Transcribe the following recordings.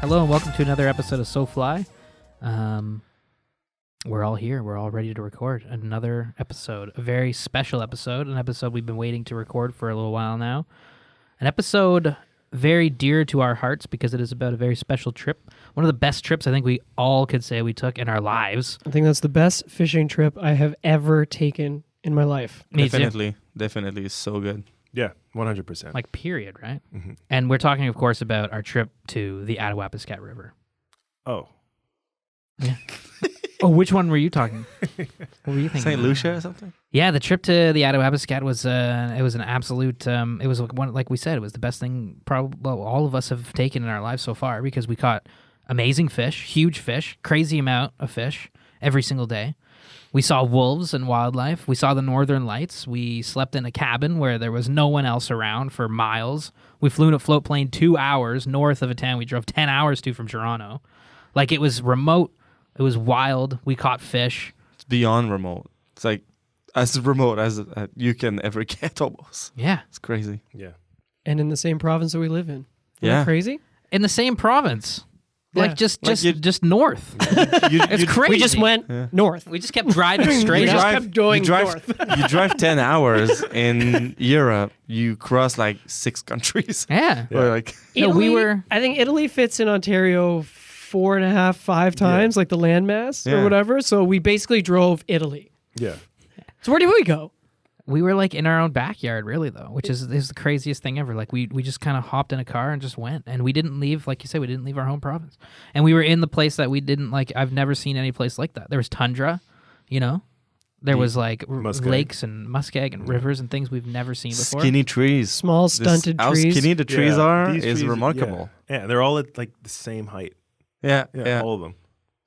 Hello and welcome to another episode of So Fly. We're all here. We're all ready to record another episode, a very special episode, an episode we've been waiting to record for a little while now. An episode very dear to our hearts because it is about a very special trip. One of the best trips I think we all could say we took in our lives. I think that's the best fishing trip I have ever taken in my life. Me too. Definitely. It's so good. Yeah, 100%. Like, period, right? Mm-hmm. And we're talking, of course, about our trip to the Attawapiskat River. Oh. Yeah. Oh, which one were you talking? What were you thinking? St. Lucia or something? Yeah, the trip to the Attawapiskat was it was an absolute it was one, like we said, it was the best thing probably all of us have taken in our lives so far because we caught amazing fish, huge fish, crazy amount of fish every single day. We saw wolves and wildlife. We saw the northern lights. We slept in a cabin where there was no one else around for miles. We flew in a float plane 2 hours north of a town we drove 10 hours to from Toronto. Like, it was remote. It was wild. We caught fish. It's beyond remote. It's like as remote as you can ever get almost. Yeah. It's crazy. Yeah. And in the same province that we live in. Isn't Yeah. that crazy? In the same province. Like, Yeah. just north. It's crazy. We just went north. We just kept driving straight We up. just kept going north. You drive 10 hours in Europe. You cross like 6 countries. Yeah. Or like No, we were... I think Italy fits in Ontario 4.5, 5 times, like the landmass or Yeah. whatever. So we basically drove Italy. Yeah. So where did we go? We were like in our own backyard, really, though, which is the craziest thing ever. Like, we just kind of hopped in a car and just went. And we didn't leave, like you said, we didn't leave our home province. And we were in the place that we didn't, like, I've never seen any place like that. There was tundra, you know? There was, like, Muskeg. lakes and muskeg and rivers and things we've never seen before. skinny trees. Small stunted How trees. skinny the trees are These is trees, remarkable. Yeah, they're all at like the same height. Yeah. All of them.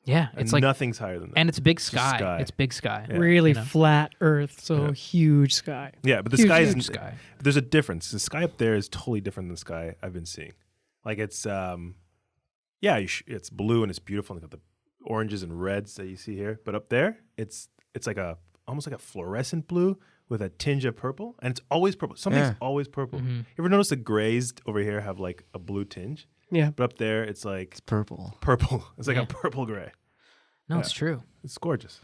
Yeah, And it's like... nothing's higher than that. And it's big just sky. sky. It's big sky. Yeah. Really You know? flat earth, so Yeah. huge sky. Yeah, but the Huge, sky Huge is sky. there's a difference. The sky up there is totally different than the sky I've been seeing. Like, it's it's blue and it's beautiful and it's got the oranges and reds that you see here. But up there, it's like almost like a fluorescent blue with a tinge of purple, and it's always purple. Something's always purple. Mm-hmm. You ever notice the grays over here have like a blue tinge? Yeah. But up there, it's like It's purple. purple. It's like Yeah. a purple gray. No, it's true. It's gorgeous.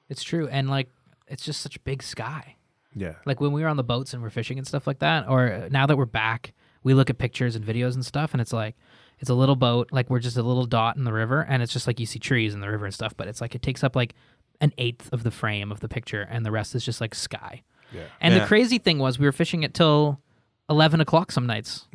It's true. And, like, it's just such a big sky. Yeah. Like, when we were on the boats and we're fishing and stuff like that, or now that we're back, we look at pictures and videos and stuff, and it's like, it's a little boat, like, we're just a little dot in the river, and it's just like you see trees in the river and stuff, but it's like it takes up like an eighth of the frame of the picture, and the rest is just like sky. Yeah. And the Yeah. crazy thing was we were fishing it till 11 o'clock some nights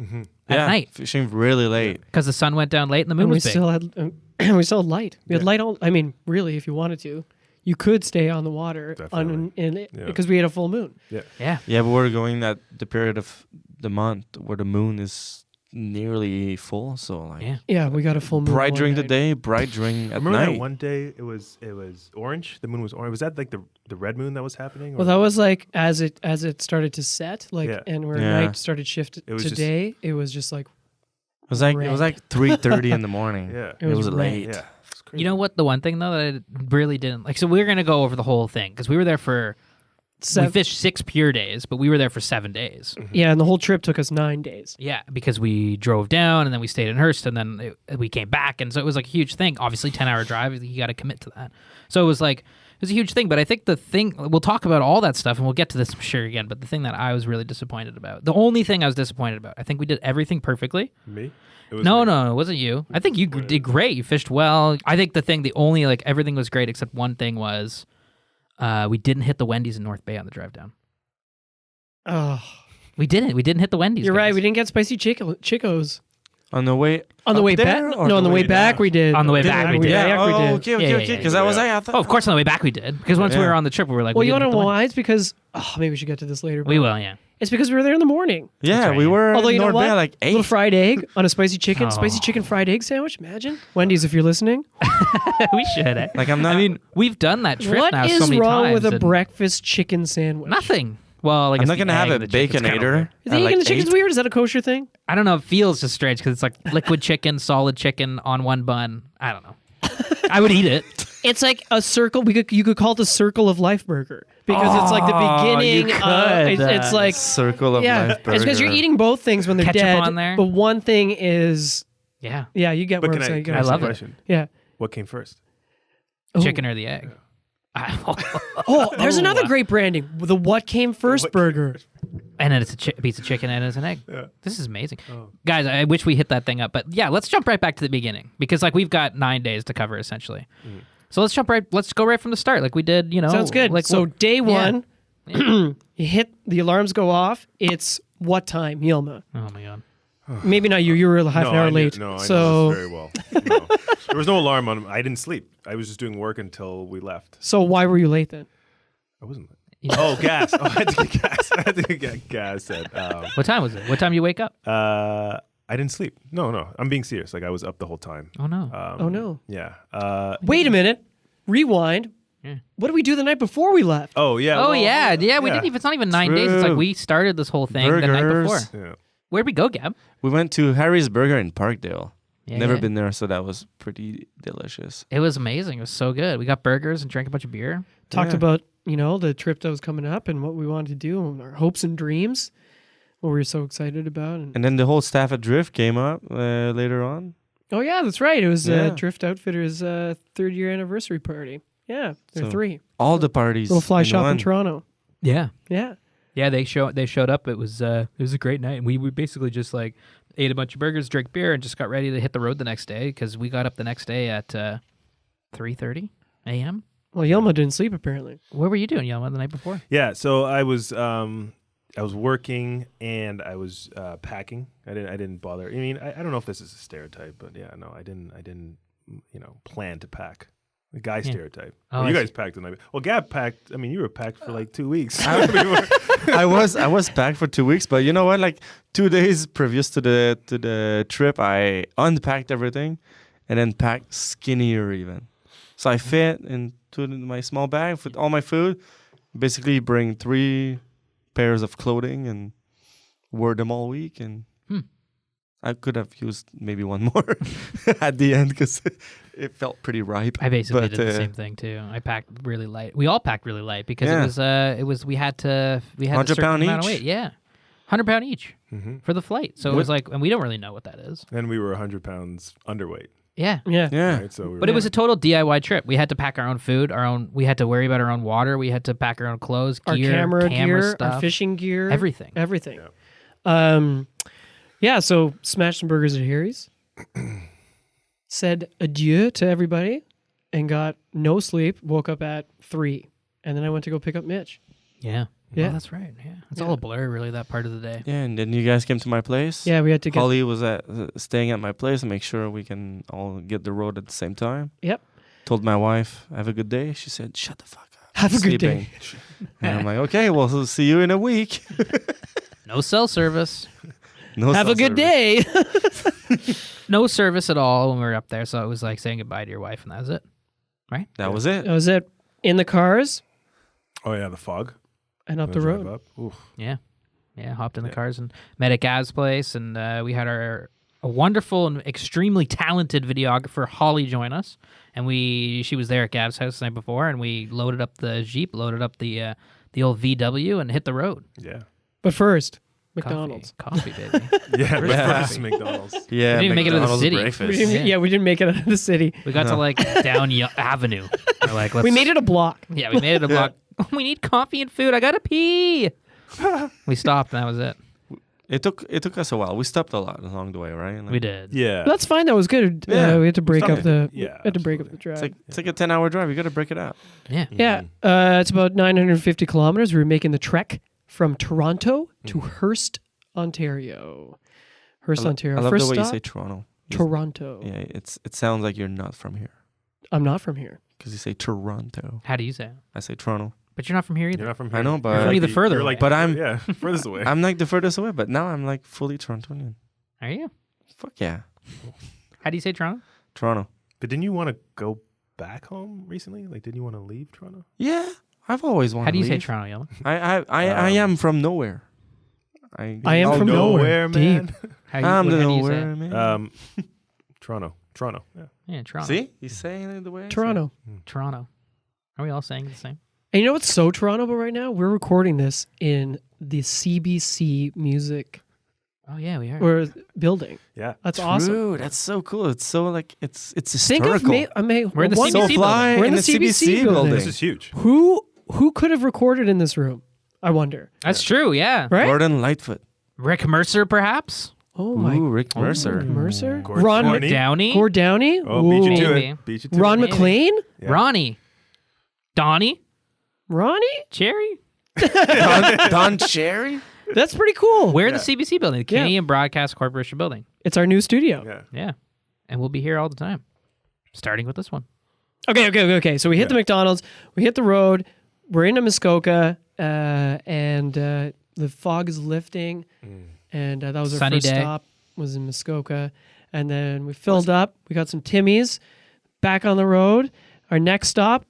at night Fishing really late. because the sun went down late and the moon And we was big. still had we still had light. We had light all. I mean, really, if you wanted to, you could stay on the water Definitely. because we had a full moon. Yeah. Yeah. Yeah, but we're going at the period of the month where the moon is nearly full. So like Yeah. Yeah, we got a full moon. bright one during the night. day, bright during at Remember night. that one day it was orange? The moon was orange. Was that like the red moon that was happening? Or? Well, that was like as it started to set, like, Yeah. and where Yeah. night started shifting It was today. It was just like It was like red. 3:30 in the morning. Yeah. It It was was late. Yeah. It's crazy. You know what? The one thing, though, that I really didn't like. So we were going to go over the whole thing because we were there for... We fished 6 pure days, but we were there for 7 days. Yeah, and the whole trip took us 9 days. Yeah, because we drove down and then we stayed in Hearst and then we came back. And so it was like a huge thing. Obviously, 10-hour drive, you got to commit to that. So it was like, it was a huge thing. But I think the thing, we'll talk about all that stuff and we'll get to this, I'm sure, again. But the thing that I was really disappointed about, the only thing I was disappointed about, I think we did everything perfectly. Me? It was No, me. it wasn't you. I think you did great. You fished well. I think the only, like, everything was great except one thing was we didn't hit the Wendy's in North Bay on the drive down. Oh, We didn't. We didn't hit the Wendy's. you're right. guys. We didn't get spicy Chicos On the way on the up way back. there or No, on the way back down? we did. On the way back, we did. Yeah. Back, we Oh, did. okay, Yeah, okay, yeah, okay. yeah, Because yeah. I was like, I thought. Oh, of course, on the way back we did. Because once we Yeah. were on the trip, we were like, Well, we you didn't want to hit know the why? It's because maybe we should get to this later. We but will, yeah. It's because we were there in the morning. Yeah, That's right. we were Although in you know North Bay what? like A little 8. fried egg on a spicy chicken, Oh. spicy chicken fried egg sandwich. Imagine Wendy's if you're listening. We should. Eh? Like I'm not. I mean, we've done that trip What now is so many wrong times. with a and breakfast chicken sandwich? Nothing. Well, I guess I'm not the gonna have egg a and the chicken's kinda baconator. okay. Is the egg and the chicken's weird? Is that a kosher thing? I don't know. It feels just strange because it's like liquid chicken, solid chicken on one bun. I don't know. I would eat it. It's like a circle. You could call it the circle of life burger because it's like the beginning. you could. It's like circle of yeah, life it's because you're burger. eating both things when they're Ketchup dead. on there? But one thing is Yeah. Yeah, you get But where I'm can saying. I I ask love a it. question? Yeah. What came first? Oh. Chicken or the egg? Oh, there's another great branding. The what came first What came burger. first? And then it's a piece of chicken and it's an egg. Yeah. This is amazing. Oh. Guys, I wish we hit that thing up. But yeah, let's jump right back to the beginning because like we've got 9 days to cover essentially. So let's go right from the start like we did, Sounds good. Like So what- day Yeah. one, you hit, the alarms go off. It's what time, Yilma? Oh my god. Maybe not you. You were half No, an hour I knew- late. No, I so, know this very well. No. There was no alarm on. I didn't sleep. I was just doing work until we left. so why were you late then? I wasn't. Oh, gas! Oh, I had to get gas. I had to get gas. What time was it? What time you wake up? I didn't sleep. No. I'm being serious. Like I was up the whole time. Oh no. Oh no. Yeah. Wait a minute. Rewind. Yeah. What did we do the night before we left? Oh yeah. Oh well, yeah. We didn't even. It's not even 9 days. It's like True. we started this whole thing the night before. Burgers. Yeah. Where'd we go, Gab? We went to Harry's Burger in Parkdale. Yeah, Never yeah. been there, so that was pretty delicious. It was amazing. It was so good. We got burgers and drank a bunch of beer. Talked Yeah. about, the trip that was coming up and what we wanted to do and our hopes and dreams, what we were so excited about. And And then the whole staff at Drift came up later on. oh, yeah, that's right. It was Yeah. Drift Outfitters' third-year anniversary party. Yeah, there are So, 3. All the parties. Little fly shop in one. Toronto. Yeah. Yeah. Yeah, they showed up. It was a great night, and we basically just like ate a bunch of burgers, drank beer, and just got ready to hit the road the next day because we got up the next day at 3:30 a.m. Well, Yelma didn't sleep, apparently. What were you doing, Yelma, the night before? Yeah. So I was working and I was packing. I didn't bother. I mean, I don't know if this is a stereotype, but yeah, no, I didn't plan to pack. The guy stereotype. Oh, Well, I you see. guys packed the night. Well, Gab packed. I mean, you were packed for like 2 weeks. I was packed for 2 weeks, but you know what? Like 2 days previous to the trip, I unpacked everything, and then packed skinnier even. So I fit into my small bag with all my food. Basically, bring 3 pairs of clothing and wore them all week. And I could have used maybe one more at the end because it felt pretty ripe. I basically But, did the same thing too. I packed really light. We all packed really light because Yeah. it was we had a 100 certain pound amount of each? weight. Yeah, 100 pound each for the flight. So it was like, and we don't really know what that is. And we were 100 pounds underweight. Yeah. Yeah. Yeah. Right? So we were But it was a total DIY trip. We had to pack our own food, we had to worry about our own water, we had to pack our own clothes, Our gear, camera gear, stuff, our fishing gear. everything. Everything. Yeah. Yeah, so smashed some burgers at Harry's. Said adieu to everybody and got no sleep. Woke up at 3. And then I went to go pick up Mitch. Yeah. Yeah. Oh, that's right. Yeah. It's Yeah. all a blur, really, that part of the day. Yeah, and then you guys came to my place. Yeah, we had to get... Holly was staying at my place and make sure we can all get the road at the same time. Yep. Told my wife, have a good day. She said, shut the fuck up. Have I'm a good day. sleeping." And I'm like, okay, well, so see you in a week. No cell service. No Have cell a good service. day. No service at all when we were up there. So it was like saying goodbye to your wife, and that was it. Right? That was it. That was it. In the cars Oh yeah, the fog. and up the Drive road. Up. Oof. Yeah. Yeah. Hopped in the cars and met at Gav's place. And we had a wonderful and extremely talented videographer, Holly, join us. And she was there at Gav's house the night before. And we loaded up the Jeep, loaded up the old VW, and hit the road. Yeah. But first, McDonald's. Coffee baby. Yeah. Yeah. Versus McDonald's. Yeah, We didn't even make it to the McDonald's city. breakfast. We didn't make it out of the city. We got to like down Avenue. We're like, We made it a block. Yeah, we made it a block. We need coffee and food. I gotta pee. We stopped, and that was it. It took us a while. We stopped a lot along the way, right? Like, We did. Yeah. That's fine. That was good. Yeah. We had to break up the. Yeah, had to break up the drive. It's like a 10-hour drive. You got to break it up. Yeah. Yeah, it's about 950 kilometers. We were making the trek from Toronto to Hearst, Ontario. Hearst, Ontario. I love First the way stop, you say Toronto. Toronto. Yeah, it sounds like you're not from here I'm not from here. because you say Toronto. How do you say it? I I say Toronto. But you're not from here either. You're not from I here. know, but- You're From either further You're away. like, But I'm- yeah, furthest away. I'm like the furthest away, but now I'm like fully Torontonian. Are you? Fuck yeah, How do you say Toronto? Toronto. But didn't you want to go back home recently? Like, didn't you want to leave Toronto? Yeah, I've always wanted. How do you to say leave. Toronto, Yellow? I am from nowhere. I am Oh, from no. nowhere. man. How I'm the how do you say nowhere it? man. Toronto. Yeah. Yeah, Toronto. See, he's saying it the way I say it. Toronto. Toronto. Are we all saying the same? And you know what's so Toronto about right now? We're recording this in the CBC Music Oh yeah, we are. or building. Yeah. That's awesome. True. That's so cool. It's so like it's Think historical. of We're in the one- CBC so building. fly We're in in the the CBC CBC building. building. This is huge. who could have recorded in this room? I wonder. That's true. Yeah. Right? Gordon Lightfoot. Rick Mercer, perhaps. Oh my. Ooh, Rick Mercer. Mercer. Gord Ron Downey. Downey. Gord Downey. Oh, beat you to Maybe. it. Beat you to Ron it. McLean. Yeah. Ronnie. Donnie. Ronnie. Cherry. Don Cherry. That's pretty cool. We're in the CBC building, the Yeah. Canadian Broadcast Corporation building. It's our new studio. Yeah. Yeah. And we'll be here all the time, starting with this one. Okay. So we hit the McDonald's. We hit the road. We're into Muskoka, and the fog is lifting. And that was our Sunny first day. stop. Was in Muskoka, and then we filled up. We got some Timmy's. Back on the road. Our next stop.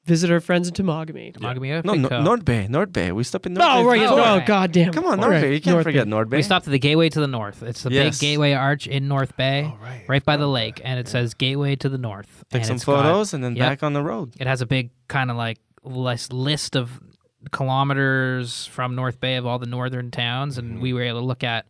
Visit our friends in Temagami. North Bay. We stopped in North Oh, Bay. right. Oh, Oh, right. God damn. Come on, All North right, Bay. You can't North forget Bay. North Bay. We stopped at the gateway to the north. It's the Yes. big gateway arch in North Bay, Oh, right. by the lake, and it says gateway to the north. Take and some it's got- photos and then Yep. back on the road. It has a big kind of like list of kilometers from North Bay of all the northern towns, and we were able to look at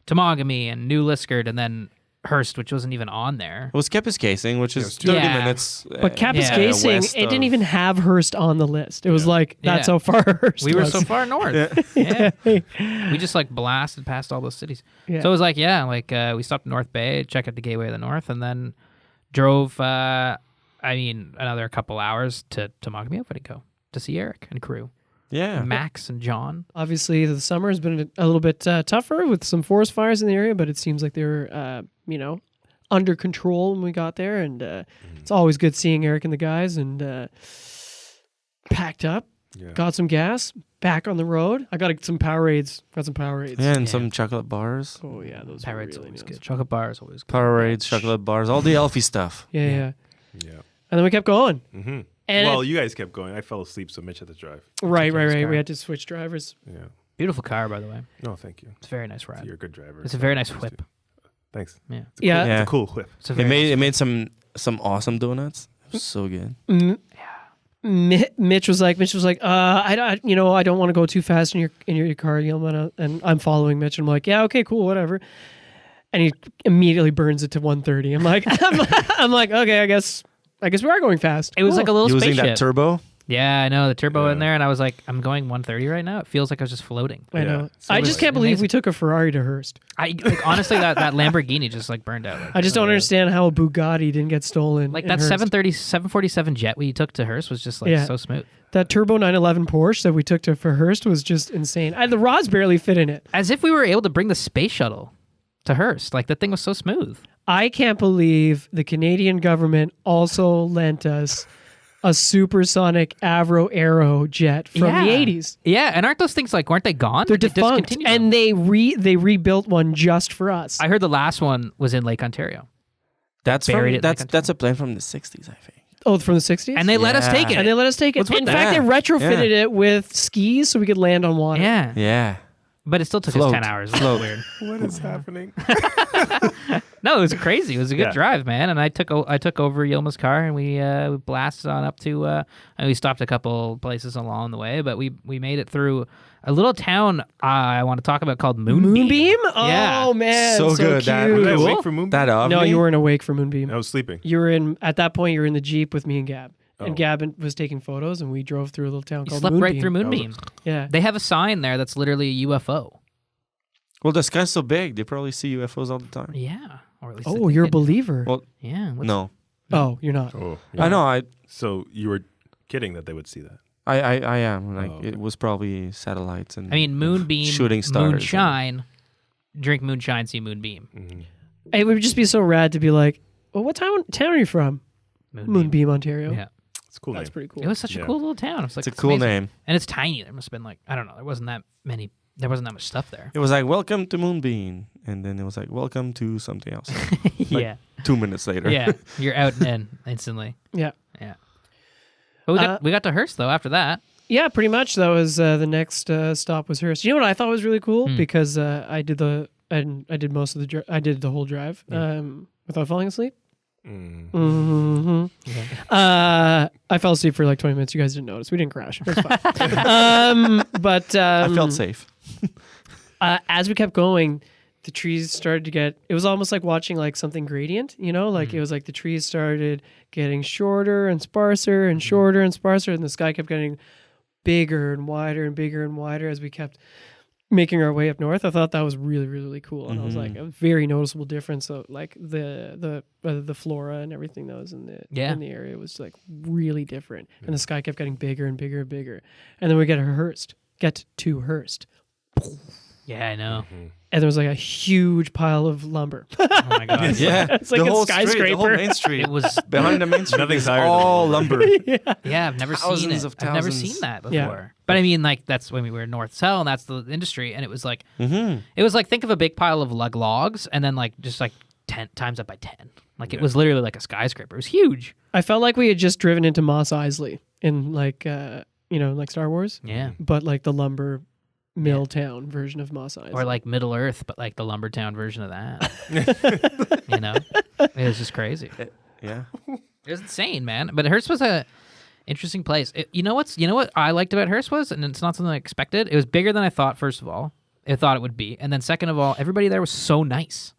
Temagami and New Liskard, and then Hearst, which wasn't even on there. It was Kapuskasing, which is Yeah. 30 Yeah. minutes. But Kapuskasing, west it didn't of- even have Hearst on the list. It was like, that's Yeah. how far Hearst We were was. so far north. Yeah. We just like blasted past all those cities. Yeah. So it was like, we stopped in North Bay, checked out the gateway of the north, and then drove, another couple hours to Temagami Outfitting to see Eric and crew. Yeah. Max and John. Obviously, the summer has been a little bit tougher with some forest fires in the area, but it seems like they were, under control when we got there. And it's always good seeing Eric and the guys. And packed up, Yeah. got some gas, back on the road. I got some Powerades. Yeah, and some chocolate bars. Oh yeah, those Pirates are really always nice. good. Chocolate bars always good. Powerades, chocolate bars, all the Elfie stuff. Yeah. Yeah. And then we kept going. Mm-hmm. And Well, you guys kept going. I fell asleep, so Mitch had to drive. right. car. We had to switch drivers. Yeah. Beautiful car, by the way. No, thank you. It's a very nice ride. You're a good driver. It's a very nice Please whip. do. Thanks. Yeah. It's a cool, Yeah. It's Yeah. a cool whip. It's a It very made nice some awesome donuts. It was so good. Mitch was like, I don't want to go too fast in your car, and I'm following Mitch. And I'm like, yeah, okay, cool, whatever. And he immediately burns it to 130. I'm like, I'm like, okay, I guess we are going fast. It was like a little Using spaceship. that turbo. Yeah, I know the turbo in Yeah. there, and I was like, I'm going 130 right now. It feels like I was just floating. I Yeah. know. So I was just it. can't believe Amazing. we took a Ferrari to Hearst. Honestly, that Lamborghini just like burned out. I just don't understand how a Bugatti didn't get stolen. Like in that Hearst. 747 jet we took to Hearst was just like Yeah. so smooth. That turbo 911 Porsche that we took to for Hearst was just insane. The rods barely fit in it. As if we were able to bring the space shuttle to Hearst. Like that thing was so smooth. I can't believe the Canadian government also lent us a supersonic Avro Aero jet from the 80s. Yeah, and aren't those things like weren't they gone? They're They defunct, discontinued and them. they rebuilt one just for us. I heard the last one was in Lake Ontario, That's Buried from, it like that's a plane from the 60s, I think. Oh, from the 60s? and they let us Yeah. take it. And they let us take it. What's with In that? fact, they retrofitted it with skis so we could land on water. yeah, Yeah. but it still took Float. us 10 hours. It was Float. weird. What is happening? No, it was crazy. It was a good Yeah. drive, man. And I took over Yilma's car, and we blasted on up to. And we stopped a couple places along the way, but we made it through a little town I want to talk about called Moonbeam. Moonbeam? Oh, Yeah. man. So good. Cute. That- Was I Cool. awake for Moonbeam? That ovni? No, you weren't awake for Moonbeam. I was sleeping. You were at that point, you were in the Jeep with me and Gab. Oh. And Gab was taking photos, and we drove through a little town You called slept Moonbeam. right through Moonbeam. Yeah. They have a sign there that's literally a UFO. Well, the sky's so big, they probably see UFOs all the time. Yeah, or at least. Oh, you're a believer. Well, Yeah. No. Oh, you're not. Oh, I know. So you were kidding that they would see that? I am. Like, Oh, okay. it was probably satellites and I mean, Moonbeam, shooting stars. moonshine. Drink moonshine, see Moonbeam. Mm-hmm. It would just be so rad to be like, well, what town are you from? Moonbeam, Ontario. Yeah, It's a cool. That's name. pretty cool. it was such a Yeah. cool little town. It was like It's a cool amazing. name. And it's tiny. There must have been like I don't know. There wasn't that much stuff there. It was like, welcome to Moonbeam. And then it was like, welcome to something else. Yeah, 2 minutes later. yeah. You're out and in instantly. Yeah. Yeah. But we got to Hearst though. After that, Yeah, pretty much. That was the next stop was Hearst. You know what I thought was really cool because I did the whole drive without falling asleep. Mm. I fell asleep for like 20 minutes. You guys didn't notice. We didn't crash. It was fine. I felt safe. As we kept going, the trees started to get, it was almost like watching like something gradient, you know, like it was like the trees started getting shorter and sparser and shorter and sparser, and the sky kept getting bigger and wider as we kept making our way up north. I thought that was really, really, really cool. And I was like, a very noticeable difference of like the flora and everything that was in the area was like really different. And the sky kept getting bigger and bigger and bigger. And then we get to Hearst. Yeah, I know. And there was like a huge pile of lumber. Oh my god. Yeah, It's like the a whole street, the skyscraper. whole main street. It was behind the main street. Nothing's is higher than all lumber. lumber. Yeah, I've never seen Thousands it. of I've never thousands. seen that before. Yeah. But I mean, like that's when we were north south, and that's the industry, and it was like Mm-hmm. it was like think of a big pile of like logs, and then like just like 10 times up by 10. Like it was literally like a skyscraper. It was huge. I felt like we had just driven into Mos Eisley in like, like Star Wars, Yeah. but like the lumber mill town version of Mos Eisley. Or like Middle Earth, but like the Lumbertown version of that. You know, it was just crazy. Yeah. It was insane, man. But Hearst was a interesting place. You know what I liked about Hearst was, and it's not something I expected. It was bigger than I thought. First of all, I thought it would be, and then second of all, everybody there was so nice.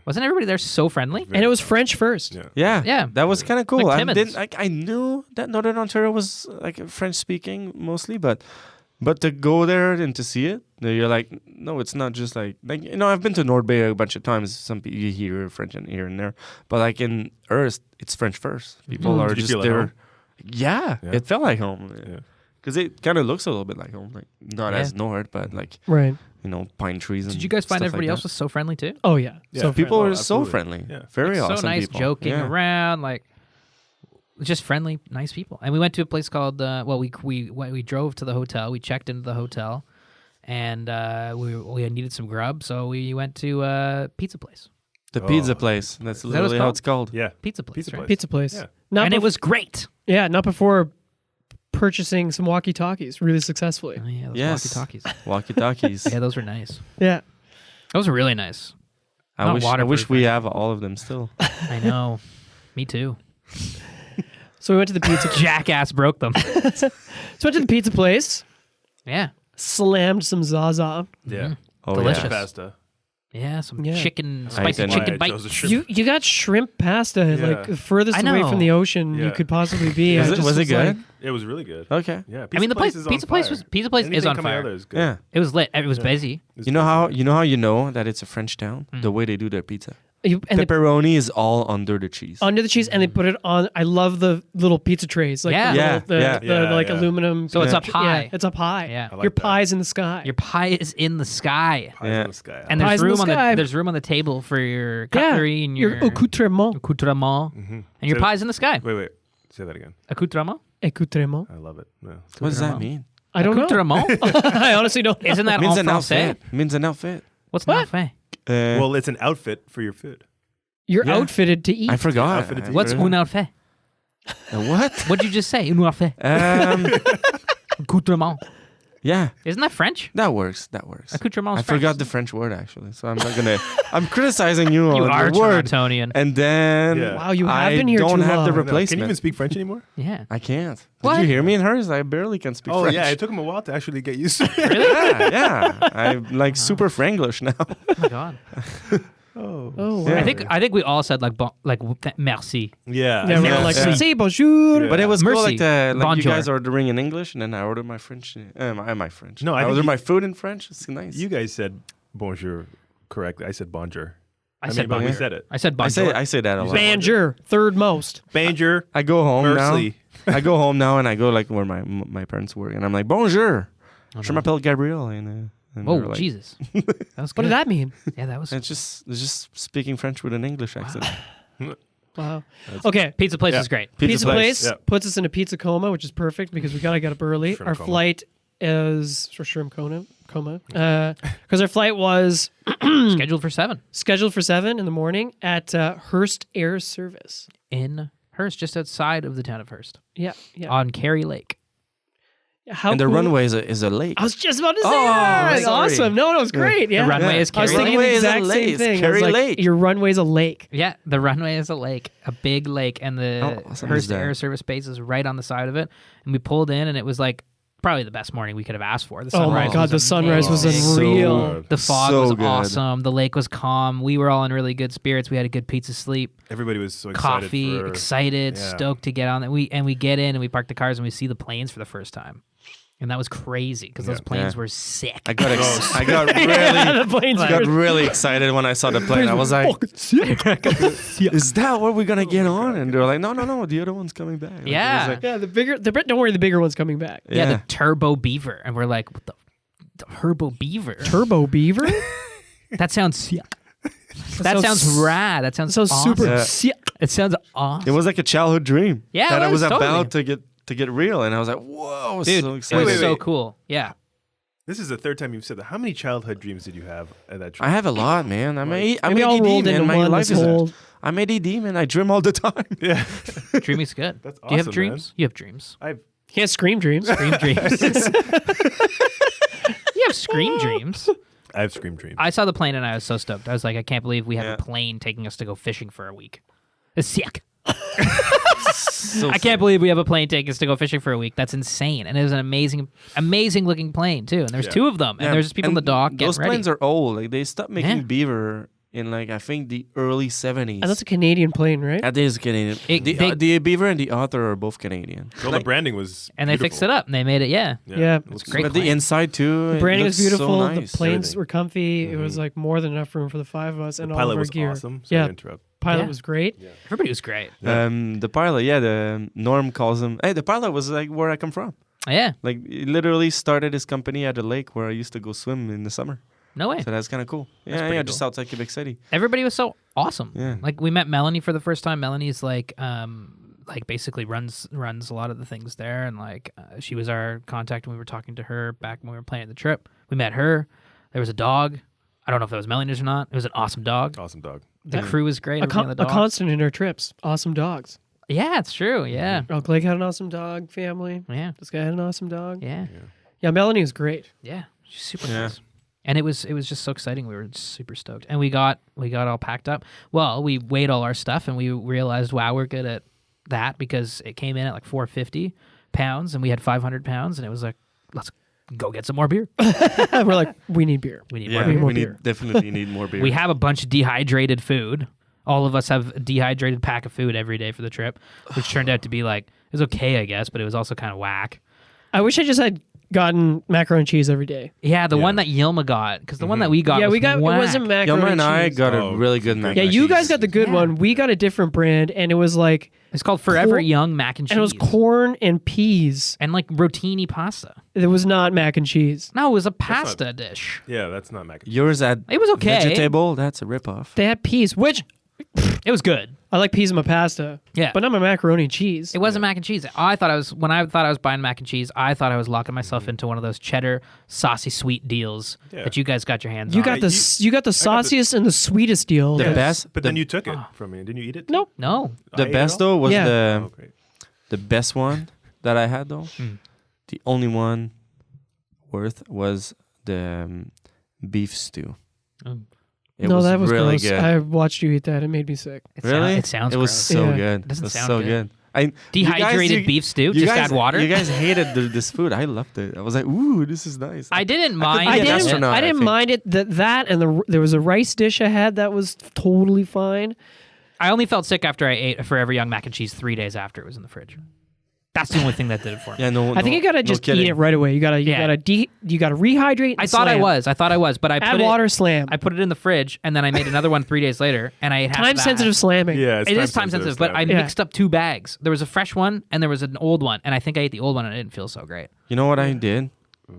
Wasn't everybody there so friendly? And it was French first. Yeah. Yeah, Yeah. that was kind of cool. Like I Timmins. didn't I knew that Northern Ontario was like French speaking mostly, but to go there and to see it, you're like, no, it's not just like I've been to North Bay a bunch of times. Some people you hear French and here and there, but like in Hearst, it's French first. People are Did you just feel at there. home? Yeah, Yeah. it felt like home. Yeah. Because it kind of looks a little bit like home, like not Yeah. as north, but like Right. pine trees. And Did you guys find stuff everybody like else was so friendly too? Oh, yeah. Yeah. So People Oh, are so absolutely. friendly. Yeah. Very Like, awesome. so nice, people. joking Yeah. around, like just friendly, nice people. And we went to a place called we drove to the hotel. We checked into the hotel, and we needed some grub, so we went to a pizza place. The Oh. pizza place. That's what it's literally how called? it's called. Yeah. Pizza place, Pizza right? place. Pizza place. Yeah. Not And it bef- was great. Yeah, not before purchasing some walkie-talkies really successfully. Oh, yeah, those Yes. walkie-talkies. Walkie-talkies. Yeah, those were nice. Yeah. Those were really nice. I Not wish waterproof, we right? have all of them still. I know. Me too. So we went to the pizza. Jackass broke them. So went to the pizza place, Yeah. slammed some Zaza. Yeah. Oh, Delicious. yeah. Pasta. Yeah, some Yeah. chicken, I spicy didn't. chicken Right, bite. those are shrimp. You got shrimp pasta, Yeah. like furthest I away know. from the ocean you Yeah. could possibly be. Was I it, just was it good? like- It was really good. Okay. Yeah. I mean, the place, is on pizza place fire. is Anything on coming out of fire. there is good. Yeah. It was lit. It was busy. It's You know how busy. you know that it's a French town? The way they do their pizza. and they Pepperoni is all under the cheese. under the cheese, and they put it on. I love the little pizza trays, like Yeah. the, Yeah, little, the, yeah. the, Yeah, like yeah. aluminum. So it's Yeah, up high. it's up high. Yeah. I like Your that. pie's in the sky. Your pie is in the sky, Pies Yeah. in the sky. and Pies there's in the room on sky. there's room on the table for your Yeah, cutlery and your accoutrement. accoutrement, and your So- pie's in the sky. Wait. Say that again. Accoutrement. Accoutrement. I love it. Yeah. What does that mean? I don't know. Accoutrement. I honestly don't. know. Isn't that Means en an français? outfit. Means an outfit. What's an outfit? Well, it's an outfit for your food. You're Yeah. outfitted to eat. I forgot. Outfitted to I eat. What's forgot. un outfit? What? What'd you just say? Un outfit. Accoutrement. Yeah, Isn't that French? that works. That works. Accoutrement. I forgot the French word actually, so I'm not gonna. I'm criticizing you You on are the word, Torontonian. and then Yeah. Wow, you have I been here don't too have the long. replacement. Can you even speak French anymore? Yeah. I can't. What? Did you hear me in hers? I barely can speak Oh French. yeah, it took him a while to actually get used to it. yeah. I'm like super Franglish now. Oh my god. Oh, wow. Yeah. I think we all said like merci. Yeah. Yeah, we're like, Yeah. merci, bonjour. Yeah. But it was cool, Merci. like, you Bonjour. guys ordering in English, and then I ordered my French. My French. No, I I think ordered you- my food in French. It's nice. You guys said bonjour correctly. I said bonjour. I said but we bonjour. said it. I said I bonjour. say that a lot. Banger, third most. Banger. I go home Mercy. now. I go home now, and I go like where my parents work, and I'm like bonjour. Je m'appelle Gabriel, and Oh they're like, Jesus. That was good. What did that mean? Yeah, that was It's just speaking French with an English accent. Wow. Okay. pizza place Yeah. Pizza is great. place yeah. puts us in a pizza coma, which is perfect because we gotta get up early. Shrimp Our coma. flight is for shrimp coma. Because our flight was Scheduled for 7 scheduled for 7 in the morning at Hearst Air Service. in Hearst, just outside of the town of Hearst, Yeah, yeah. on Cary Lake. How And the cool- runway is a lake. I was just about to say Oh, that. sorry. Awesome. No, it was great. Yeah. runway is I was Cary thinking Lake. the Runway is a exact lake. same It's thing. I was Cary like, Lake. your runway's a lake. Yeah, the runway is a lake, a big lake, and the How awesome is Hearst that? Air Service base is right on the side of it. And we pulled in, and it was like probably the best morning we could have asked for. The Oh sunrise my god, the was sunrise was amazing. unreal. good. The fog So was good. awesome. The lake was calm. We were all in really good spirits. We had a good pizza sleep. Everybody was so excited. Coffee, for, excited, yeah. stoked to get on it. We get in and we park the cars and we see the planes for the first time, and that was crazy because those planes Yeah. were sick. I got The planes really excited when I saw the plane. I was like, "Is that what we're gonna get on?" And they're like, "No, the other one's coming back." Like, it was Yeah. like- Yeah, don't worry, the bigger one's coming back. yeah, the Turbo Beaver, and we're like, what the Turbo Beaver? Turbo Beaver? That sounds that sounds rad. That sounds Sounds awesome. super Yeah. sick. It sounds awesome. It was like a childhood dream. Yeah, that it I was was totally. about to get real, and I was like, "Whoa!" I was Dude, so it excited. was so wait. cool. Yeah. This is the third time you've said that. How many childhood dreams did you have at that trip? I have a lot, man. I'm Maybe ADD, all rolled man. into My one. life This is whole I'm ADD, man. I dream all the time. yeah. Dreaming's good. That's Do you have awesome, dreams? You have dreams. he has scream dreams. Scream dreams. You have scream dreams. I have scream dreams. I saw the plane and I was so stoked. I was like, I can't believe we have Yeah. a plane taking us to go fishing for a week. It's sick. So I can't believe we have a plane taking us to go fishing for a week. That's insane. And it was an amazing looking plane too. And there's Yeah. two of them. And there's just people on the dock getting Those ready. planes are old. Like they stopped making Yeah. Beaver in like I think the early 70s. And that's a Canadian plane, right? That is Canadian. The Beaver and the Otter are both Canadian. All the branding was and they fixed it up and they made it. Yeah. Yeah. It looks great. But the plane. inside too. The it branding was looks so beautiful. nice. The planes Everything. were comfy. It was like more than enough room for the five of us and all of Pilot our was gear. awesome. So Yeah. to interrupt. Pilot Yeah. was great. Everybody was great. The pilot, the Norm calls him. Hey, the pilot was like where I come from. Yeah. Like he literally started his company at a lake where I used to go swim in the summer. No way. So that's kind of cool. pretty Yeah, just cool. outside Quebec City. Everybody was so awesome. Yeah. Like we met Melanie for the first time. Melanie's like basically runs a lot of the things there, and she was our contact when we were talking to her back when we were planning the trip. We met her. There was a dog. I don't know if that was Melanie's or not. It was an awesome dog. Awesome dog. The crew was great. A, everybody on the dog. constant in our trips. Awesome dogs. Yeah, it's true. Yeah. Elk Lake had an awesome dog family. Yeah. This guy had an awesome dog. Yeah. Yeah, Melanie was great. Yeah. She's super Yeah. nice. And it was just so exciting. We were super stoked. And we got all packed up. Well, we weighed all our stuff and we realized, wow, we're good at that because it came in at like 450 pounds and we had 500 pounds and it was like, let's go get some more beer. We're like, we need beer. We need Yeah, more beer. more we beer. definitely need more beer. We have a bunch of dehydrated food. All of us have a dehydrated pack of food every day for the trip, which turned out to be like, it was okay, I guess, but it was also kind of whack. I wish I just had gotten macaroni and cheese every day. Yeah, the one that Yilma got, because the one that we got Yeah, was we got whack. it wasn't macaroni Yelma and I and cheese. got Oh, a really good mac Yeah, and you cheese. guys got the good Yeah. one. We got a different brand, and it was like, It's called Forever Cor- Young Mac and Cheese. and it was corn and peas. And like rotini pasta. It was not mac and cheese. No, it was a pasta dish. Yeah, that's not mac and cheese. Yours at It was okay. vegetable. That's a ripoff. They had peas, which It was good. I like peas in my pasta. Yeah. But not my macaroni and cheese. It wasn't mac and cheese. When I thought I was buying mac and cheese, I thought I was locking myself into one of those cheddar saucy sweet deals Yeah. that you guys got your hands You on. got you got the sauciest and the sweetest deal. The Yes. best, But the, then you took it from me. Didn't you eat it? Nope. No. I the ate it best all? though was Yeah. Oh, great. the best one that I had though. Hmm. The only one worth was the beef stew. Mm. It no, was that was really gross. good. I watched you eat that. It made me sick. Really? It sounds It was gross. so Yeah. good. It doesn't was sound so good. good. Dehydrated beef stew? Just add water? You guys hated this food. I loved it. I was like, ooh, this is nice. I didn't mind. be I an didn't. astronaut, I I didn't think. mind it. That and there was a rice dish I had that was totally fine. I only felt sick after I ate a Forever Young mac and cheese 3 days after it was in the fridge. That's the only thing that did it for me. Yeah, no. I think you gotta just eat it right away. You gotta rehydrate. And I thought I was, but I Add put water, slam. I put it in the fridge, and then I made another one 3 days later, and I ate half Time that. sensitive slamming. Yeah, It is time sensitive, but I Yeah. mixed up 2 bags. There was a fresh one, and there was an old one, and I think I ate the old one, and it didn't feel so great. You know what I did?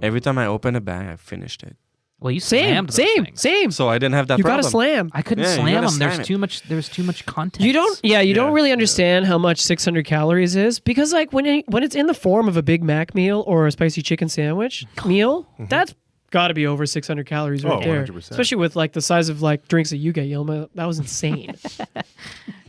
Every time I opened a bag, I finished it. Well, you Same, slammed those same, things. same. So I didn't have that You problem. gotta slam. I couldn't Yeah, you slam gotta them. slam There's it. too much. There was too much content. You don't. Yeah, you don't Yeah, really yeah. understand how much 600 calories is because like when it's in the form of a Big Mac meal or a spicy chicken sandwich meal, that's got to be over 600 calories right Oh, there. 100%. Especially with like the size of like drinks that you get, Yilma. That was insane.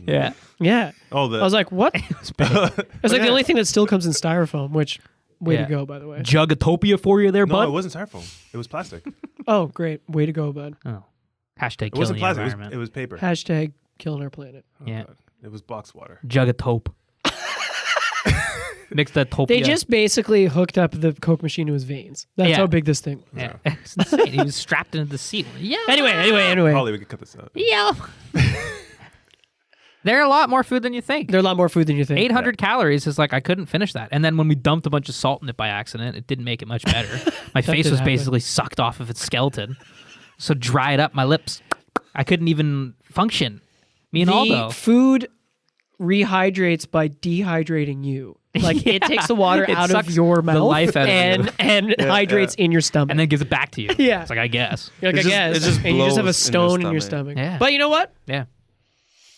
Yeah. Yeah. Oh, I was like, what? It's like the only thing that still comes in styrofoam, which way Yeah. to go, by the way. Jugatopia for you there, no, bud. it wasn't styrofoam. It was plastic. Oh, great. Way to go, bud. Oh. Hashtag It killing wasn't the plastic. environment. It was paper. Hashtag killing our planet. Oh, Yeah. God. It was box water. Jugatope. Mixed the topia. They just basically hooked up the Coke machine to his veins. That's Yeah. how big this thing was. Yeah. It's insane. He was strapped into the seat. Yeah. Anyway. Holly, we could cut this out. Yeah. They're a lot more food than you think. They're a lot more food than you think. 800 calories is like, I couldn't finish that. And then when we dumped a bunch of salt in it by accident, it didn't make it much better. My face did was happen. basically sucked off of its skeleton. So dried up my lips. I couldn't even function. Me and Aldo. The food rehydrates by dehydrating you. Like it takes the water It out of sucks your the mouth life out of you. and hydrates in your stomach. And then gives it back to you. Yeah. It's like, I guess. You're like, It I guess. just and you just have a blows in your stone in your stomach. stomach. Yeah. But you know what? Yeah.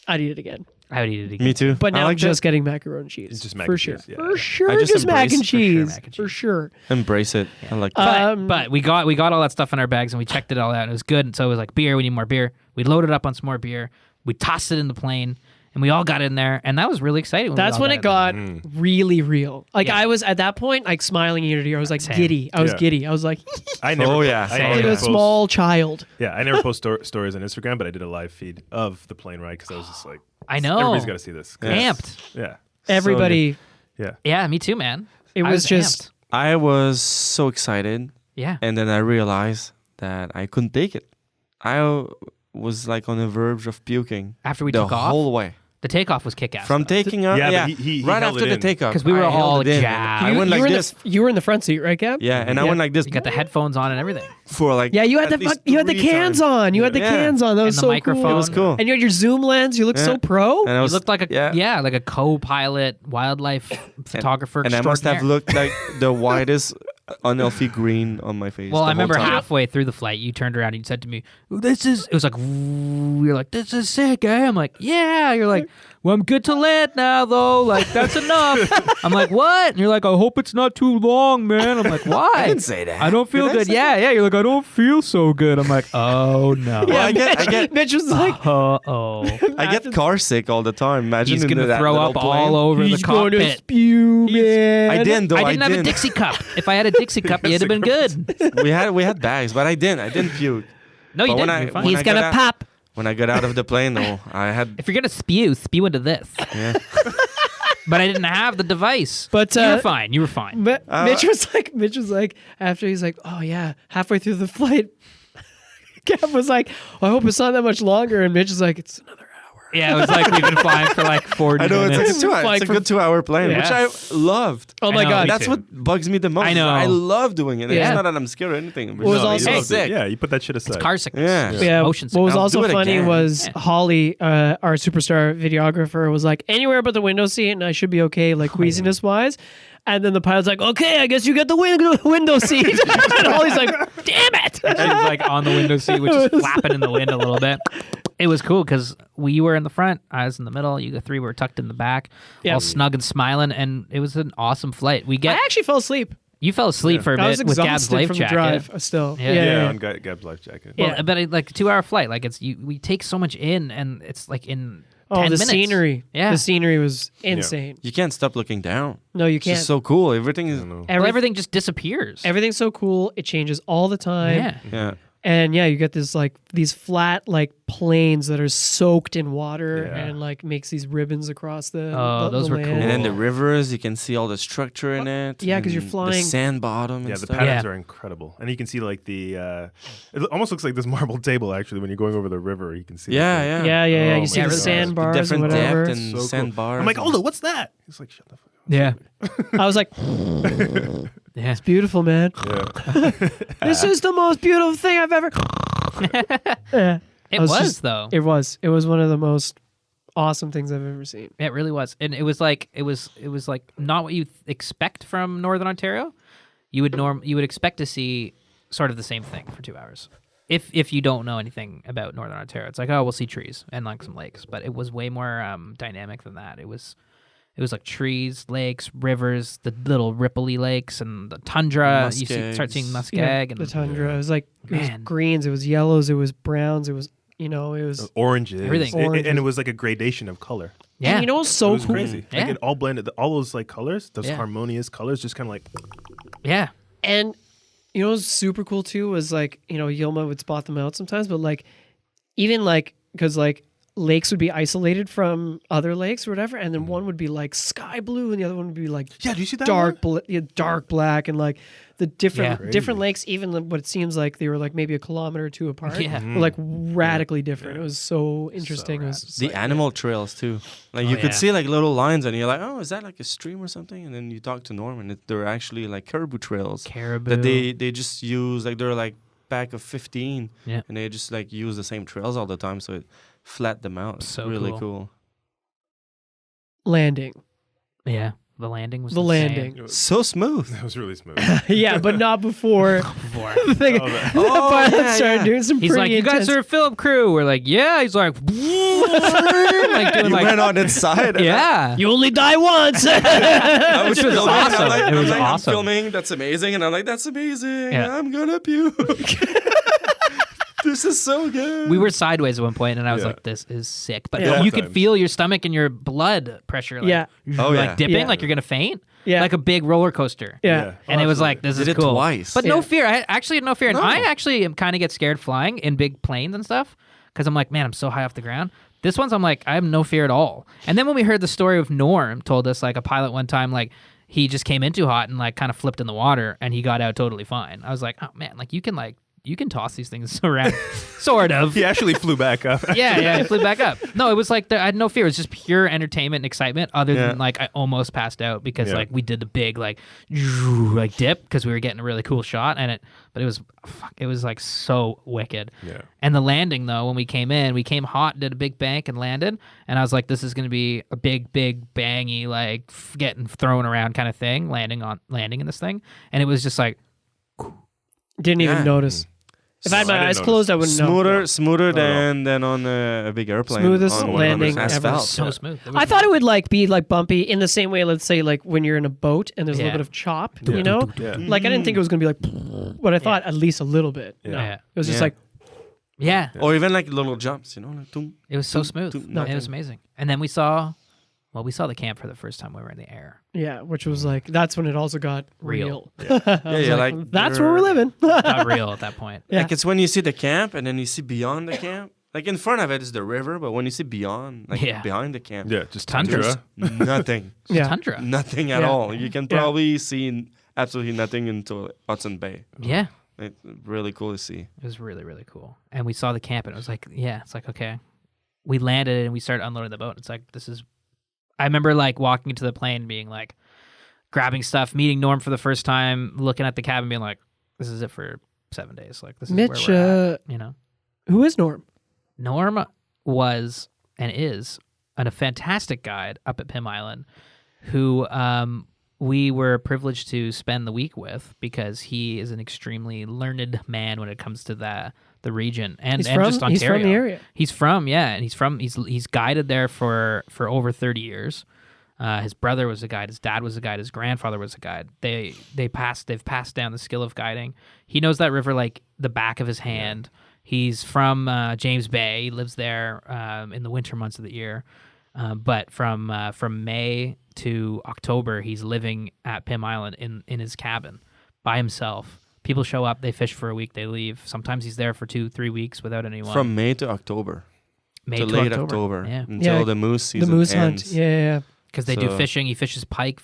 I'd eat it again. I would eat it again. Me too. But I now like I'm just getting macaroni and cheese. It's just mac for and sure. cheese, yeah. For sure, I just just mac and embrace- for sure cheese. mac and For cheese. sure. Embrace it. I like But we got all that stuff in our bags and we checked it all out and it was good. And so it was like, beer, we need more beer. We loaded up on some more beer. We tossed it in the plane and we all got in there. And that was really exciting. That's when it got really real. Like Yeah. I was at that point, like smiling ear to ear. I was like Same. giddy. I was Yeah. giddy. I was like, I never. Oh, yeah. I Same. like never a post- small child. Yeah, I never post stories on Instagram, but I did a live feed of the plane ride because I was just like, I know. everybody's got to see this. 'Cause- Amped. Yeah, Everybody. yeah. Yeah, me too, man. It I was just. amped. I was so excited, Yeah. and then I realized that I couldn't take it. I was like on the verge of puking After we the took off, whole way. the takeoff was kick ass. From taking off, Yeah, yeah, but he right held after it the in. takeoff, 'Cause we were I held all it in. jacked. I went you like were in this. you were in the front seat, right, Gab? Yeah, and I Yeah. went like this. You got the headphones on and everything. for like Yeah, you had at the least you had the 3 cans times. on. You had the Yeah. cans on. That was the so microphone. cool. It was cool. And you had your zoom lens. You looked Yeah. so pro. And I You was looked like a yeah. like a co-pilot wildlife photographer. And I must have extraordinaire. looked like the widest unhealthy green on my face. Well, the I remember whole time. halfway through the flight, you turned around and you said to me, "This is." It was like, you're like, "This is sick, eh?" I'm like, "Yeah." You're like, "Well, I'm good to land now, though. Like, that's enough." I'm like, "What?" And you're like, "I hope it's not too long, man." I'm like, "Why?" I didn't say that. I don't feel Did I good. say Yeah. You're like, "I don't feel so good." I'm like, "Oh no." Well, I get Mitch was like, Uh-oh. I get car sick all the time. Imagine He's in gonna that throw little up plane. all over he's the going to cockpit. spew, man. I didn't though. I didn't have a Dixie cup. If I had a Dixie cup, it'd have been good. we had bags, but I didn't puke. No, you But when didn't. I- You're fine. when He's I got gonna out- pop. When I got out of the plane, though, I had If you're gonna spew into this. yeah. But I didn't have the device. But You were fine. You were fine. Mitch was like, after he's like, oh yeah, halfway through the flight, Gab was like, I hope it's not that much longer, and Mitch is like, it's another hour. Yeah, it was like we've been flying for like 40 I know it's like minutes. a 2 hour. Flying It's a for- good 2-hour plane, Yeah. which I loved. Oh I my know, god, me That's too. what bugs me the most. I know. I love doing it. Yeah. It's not that I'm scared or anything. But What was no, also- it's You sick. yeah, you put that shit aside. Car sickness. Yeah. Yeah, Motion what was I'll also do it funny again. was Yeah. Holly, our superstar videographer, was like, anywhere but the window seat, and I should be okay, like queasiness wise. And then the pilot's like, okay, I guess you get the window seat. And Holly's like, damn it. She was like on the window seat, which is flapping in the wind a little bit. It was cool because we were in the front, I was in the middle, you three were tucked in the back, Yeah. all snug and smiling, and it was an awesome flight. I actually fell asleep. You fell asleep for a I was bit with Gab's exhausted life from jacket. the drive still. Yeah. Yeah, on Gab's life jacket. Well, Yeah. but like a 2-hour flight, like we take so much in, and it's like in Oh, 10 the minutes. scenery. Yeah. The scenery was insane. You can't stop looking down. No, you It's can't. just so cool. Everything is. Well, everything just disappears. Everything's so cool. It changes all the time. Yeah. Yeah. And yeah, you get this like these flat like plains that are soaked in water Yeah. and like makes these ribbons across the. Oh, the those were land. cool. And then the rivers, you can see all the structure in it. Yeah, 'cause you're and flying- The sand bottom. Yeah, and the stuff. patterns Yeah. are incredible, and you can see like the. It almost looks like this marble table actually when you're going over the river. You can see. Yeah, like, yeah. Yeah. Oh You see my the God. sandbars and Different whatever. depth and So cool. sandbars. I'm like, Aldo, what's that? He's like, shut the fuck up. Yeah. I was like, Yeah. it's beautiful, man. Yeah. This is the most beautiful thing I've ever. Yeah. It I was, just- though. It was. It was one of the most awesome things I've ever seen. It really was, and it was like not what you expect from Northern Ontario. You would expect to see sort of the same thing for 2 hours. If you don't know anything about Northern Ontario, it's like, oh, we'll see trees and like some lakes, but it was way more dynamic than that. It was like trees, lakes, rivers, the little ripply lakes, and the tundra. You start seeing muskeg Yeah, and the tundra. It was like it was Man. greens. It was yellows. It was browns. It was it was. Oranges, Everything. and it was like a gradation of color. yeah. And you know what's so it was cool? crazy. Yeah. Like it all blended. All those like colors, those Yeah. harmonious colors, just kind of like. yeah. And you know what's super cool too was like Yilma would spot them out sometimes, but like even like because like lakes would be isolated from other lakes or whatever, and then one would be like sky blue, and the other one would be like Yeah, do you see that? dark black, and like the different Yeah. different lakes, even what it seems like they were like maybe a kilometer or two apart, Yeah. were like radically different. It was so interesting. It was just The like, animal trails too. Like you yeah. could see like little lines, and you're like, oh, is that like a stream or something? And then you talk to Norm, and they're actually like caribou trails Caribou. that they just use. Like they're like back of 15, Yeah. and they just like use the same trails all the time, so it flat them out. It's So really cool. cool. landing. Yeah. The landing was The insane. landing. So smooth. That was really smooth. Yeah, but not before Before. the thing. Oh, that- the pilot yeah, started yeah. doing some He's pretty like, you guys intense- are a Philip crew. We're like, yeah. He's like, like doing You like, went on its side. and yeah. You only die once. I Which was filming, awesome. I'm like, It was I'm awesome. filming. That's amazing, and I'm like, that's amazing. Yeah. I'm gonna puke. This is so good. We were sideways at one point, and I was Yeah. like, "This is sick." But Yeah. you could Times. feel your stomach and your blood pressure, like, Yeah. Oh, like yeah. dipping, Yeah. like you're gonna faint, Yeah. like a big roller coaster. Yeah. And Oh, it was like, absolutely. "This Did is it cool." twice. But Yeah. no fear. I actually had no fear, and No. I actually am kind of get scared flying in big planes and stuff because I'm like, man, I'm so high off the ground. This one's, I'm like, I have no fear at all. And then when we heard the story of Norm, told us like a pilot one time, like he just came in too hot and like kind of flipped in the water, and he got out totally fine. I was like, oh man, like you can toss these things around, sort of. He actually flew back up. Yeah, I flew back up. No, it was like I had no fear. It was just pure entertainment and excitement. Other Yeah. than like I almost passed out because Yeah. like we did the big like dip because we were getting a really cool shot but it was like so wicked. Yeah. And the landing though, when we came hot, did a big bank and landed, and I was like, this is gonna be a big bangy like getting thrown around kind of thing, landing in this thing, and it was just like Didn't even Yeah. notice. If I had So I my didn't eyes notice. closed, I wouldn't know. smoother No. than on a big airplane. Smoothest on landing asphalt. ever. so Yeah. smooth. It was I thought it would like be like bumpy in the same way. Let's say like when you're in a boat and there's a Yeah. little bit of chop, Yeah. you know. Yeah. Like I didn't think it was gonna be like, but I thought at least a little bit. Yeah. No. Yeah. It was just Yeah. like yeah. Or even like little jumps, you know, like doom. It was so smooth. No, It was amazing. And then we saw the camp for the first time when we were in the air. yeah, which was like that's when it also got real. Real. I was Yeah, like, like that's where we're you're- living. Not real at that point. Yeah. Like it's when you see the camp and then you see beyond the camp. Like in front of it is the river, but when you see beyond, like Yeah. behind the camp, Yeah, just Tundra. tundra. nothing, Yeah. Tundra. nothing at Yeah. all. You can Yeah. probably see absolutely nothing until Hudson Bay. Yeah. It's really cool to see. It was really, really cool. And we saw the camp and it was like, yeah, it's like, okay. We landed and we started unloading the boat. It's like, I remember like walking into the plane being like, grabbing stuff, meeting Norm for the first time, looking at the cabin being like, this is it for 7 days. Like, this is Mitch, where we're at, you know? who is Norm? Norm was and is a fantastic guide up at Pim Island who we were privileged to spend the week with because he is an extremely learned man when it comes to the region and just Ontario. He's from the area. He's guided there for over 30 years. His brother was a guide. His dad was a guide. His grandfather was a guide. They've passed down the skill of guiding. He knows that river like the back of his hand. He's from James Bay. He lives there in the winter months of the year. But from May to October, he's living at Pim Island in his cabin by himself. People show up, they fish for a week, they leave. Sometimes he's there for 2-3 weeks without anyone. From May to October. May to to late October. October. Yeah. Until Yeah, the moose season The moose ends. hunt. Yeah. Because they do So- fishing. He fishes pike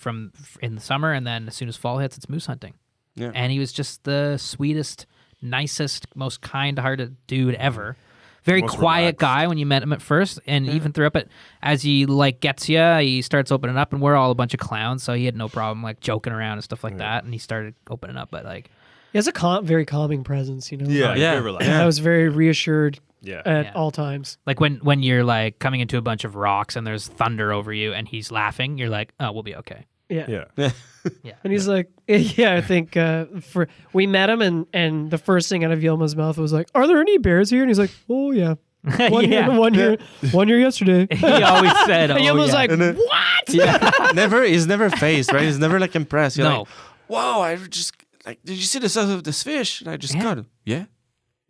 in the summer, and then as soon as fall hits, it's moose hunting. Yeah. And he was just the sweetest, nicest, most kind-hearted dude ever. Very Most quiet relaxed. guy when you met him at first, and even through it. As he like gets you, he starts opening up, and we're all a bunch of clowns, so he had no problem like joking around and stuff like that. And he started opening up, but like, He has a very calming presence, you know. Yeah, Yeah. very relaxed. I was very reassured Yeah. at Yeah. all times. like when you're like coming into a bunch of rocks and there's thunder over you, and he's laughing, you're like, oh, we'll be okay. Yeah. Yeah. Yeah. And he's like, yeah, I think we met him and the first thing out of Yilma's mouth was like, are there any bears here? And he's like, oh yeah. One here yesterday. He always said, oh, And Yilma's yeah. like, And then- what? He's never phased, right? He's never like impressed. You're No. like, whoa, I just like, did you see the size of this fish? And I just Yeah. got it. Yeah.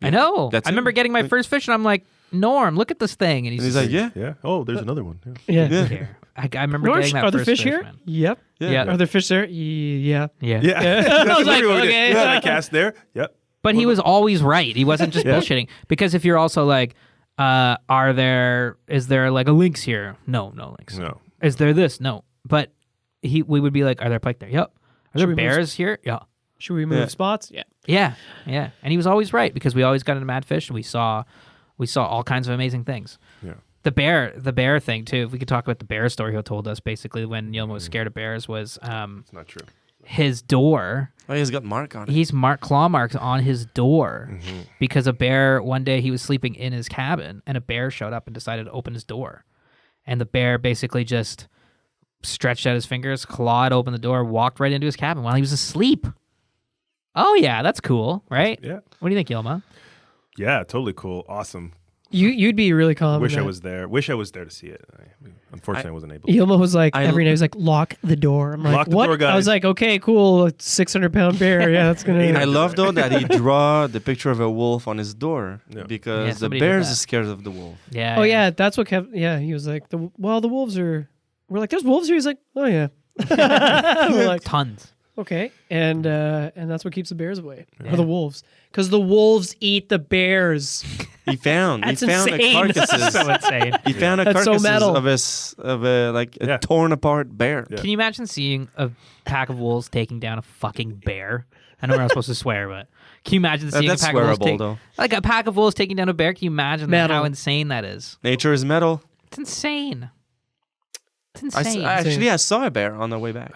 I know. That's I remember it. getting my first fish, and I'm like, Norm, look at this thing. And And he's like, yeah. Yeah. Oh, there's another one. Yeah. Yeah. Yeah. I remember Norm, getting that are there first fish here? man. Yep. Yeah. Are there fish there? Yeah. Yeah. Yeah. I was like, Literally what we did. okay. Yeah, the cast there. Yep. But he was always right. He wasn't just Yeah. bullshitting. Because if you're also like, Is there like a lynx here? No lynx. No. Is there this? No. But we would be like, are there pike there? Yep. Are there we move bears here? Yeah. Should we move spots? Yeah. Yeah. Yeah. And he was always right because we always got into mad fish and we saw all kinds of amazing things. Yeah. The bear thing too. If we could talk about the bear story he told us, basically when Yilma was scared of bears was It's not true. his door. Oh, he's got mark on it. He's claw marks on his door because a bear, one day he was sleeping in his cabin and a bear showed up and decided to open his door. And the bear basically just stretched out his fingers, clawed open the door, walked right into his cabin while he was asleep. Oh yeah, that's cool, right? Yeah. What do you think, Yilma? Yeah, totally cool. Awesome. You'd be really calm. Wish in I that. was there. Wish I was there to see it. Unfortunately, I wasn't able to. Yilma was like, I- every night he was like, lock the door. I'm like, Lock the what? door, guys. I was like, okay, cool. 600-pound bear. Yeah, that's going I to... love though that he draw the picture of a wolf on his door Yeah. Yeah, because the somebody did bears that. is scared of the wolf. Yeah. Oh, yeah, that's what kept... Yeah, he was like, the wolves are... We're like, there's wolves here? He's like, oh, yeah. We're like, Tons. okay. And that's what keeps the bears away. Yeah. Or the wolves. Because the wolves eat the bears. He found That's the insane. carcasses. So insane. He found a That's so carcasses metal. of a Yeah. torn apart bear. Yeah. Can you imagine seeing a pack of wolves taking down a fucking bear? I know we're not supposed to swear, but can you imagine seeing a That's pack of wolves swearable though. like a pack of wolves taking down a bear? Can you imagine Metal. how insane that is? Nature is metal. It's insane. It's I insane. actually I saw a bear on the way back.